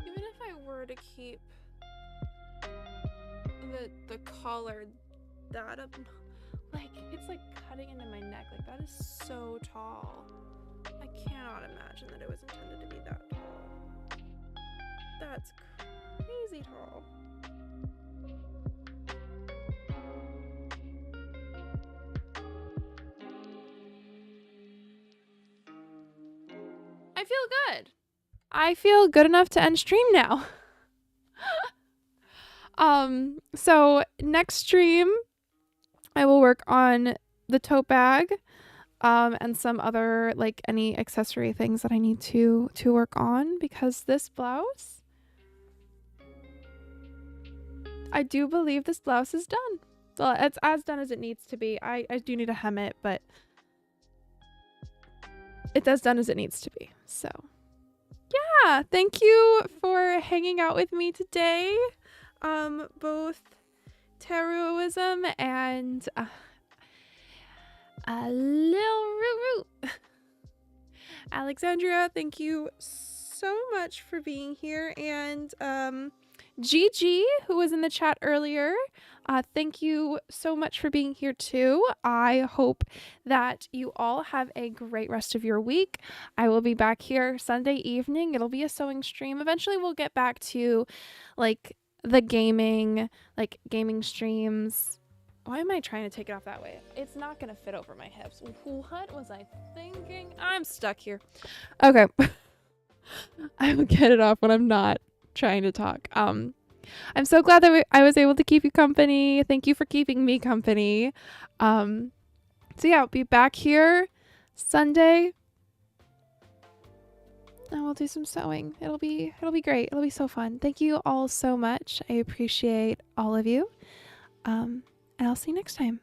Even if I were to keep the collar that up, like it's like cutting into my neck, like that is so tall. I cannot imagine that it was intended to be that tall. That's crazy tall. I feel good. I feel good enough to end stream now. So next stream I will work on the tote bag and some other like any accessory things that I need to work on, because this blouse, I do believe this blouse is done. So it's as done as it needs to be. I do need to hem it, but it's as done as it needs to be. So yeah, thank you for hanging out with me today. Both Taroism and Lil Root. Alexandria, thank you so much for being here. And Gigi, who was in the chat earlier, thank you so much for being here too. I hope that you all have a great rest of your week. I will be back here Sunday evening. It'll be a sewing stream. Eventually we'll get back to like the gaming streams. Why am I trying to take it off that way? It's not going to fit over my hips. What was I thinking? I'm stuck here. Okay. I will get it off when I'm not trying to talk. I'm so glad that I was able to keep you company. Thank you for keeping me company. So yeah, I'll be back here Sunday. And we'll do some sewing. It'll be great. It'll be so fun. Thank you all so much. I appreciate all of you. and I'll see you next time.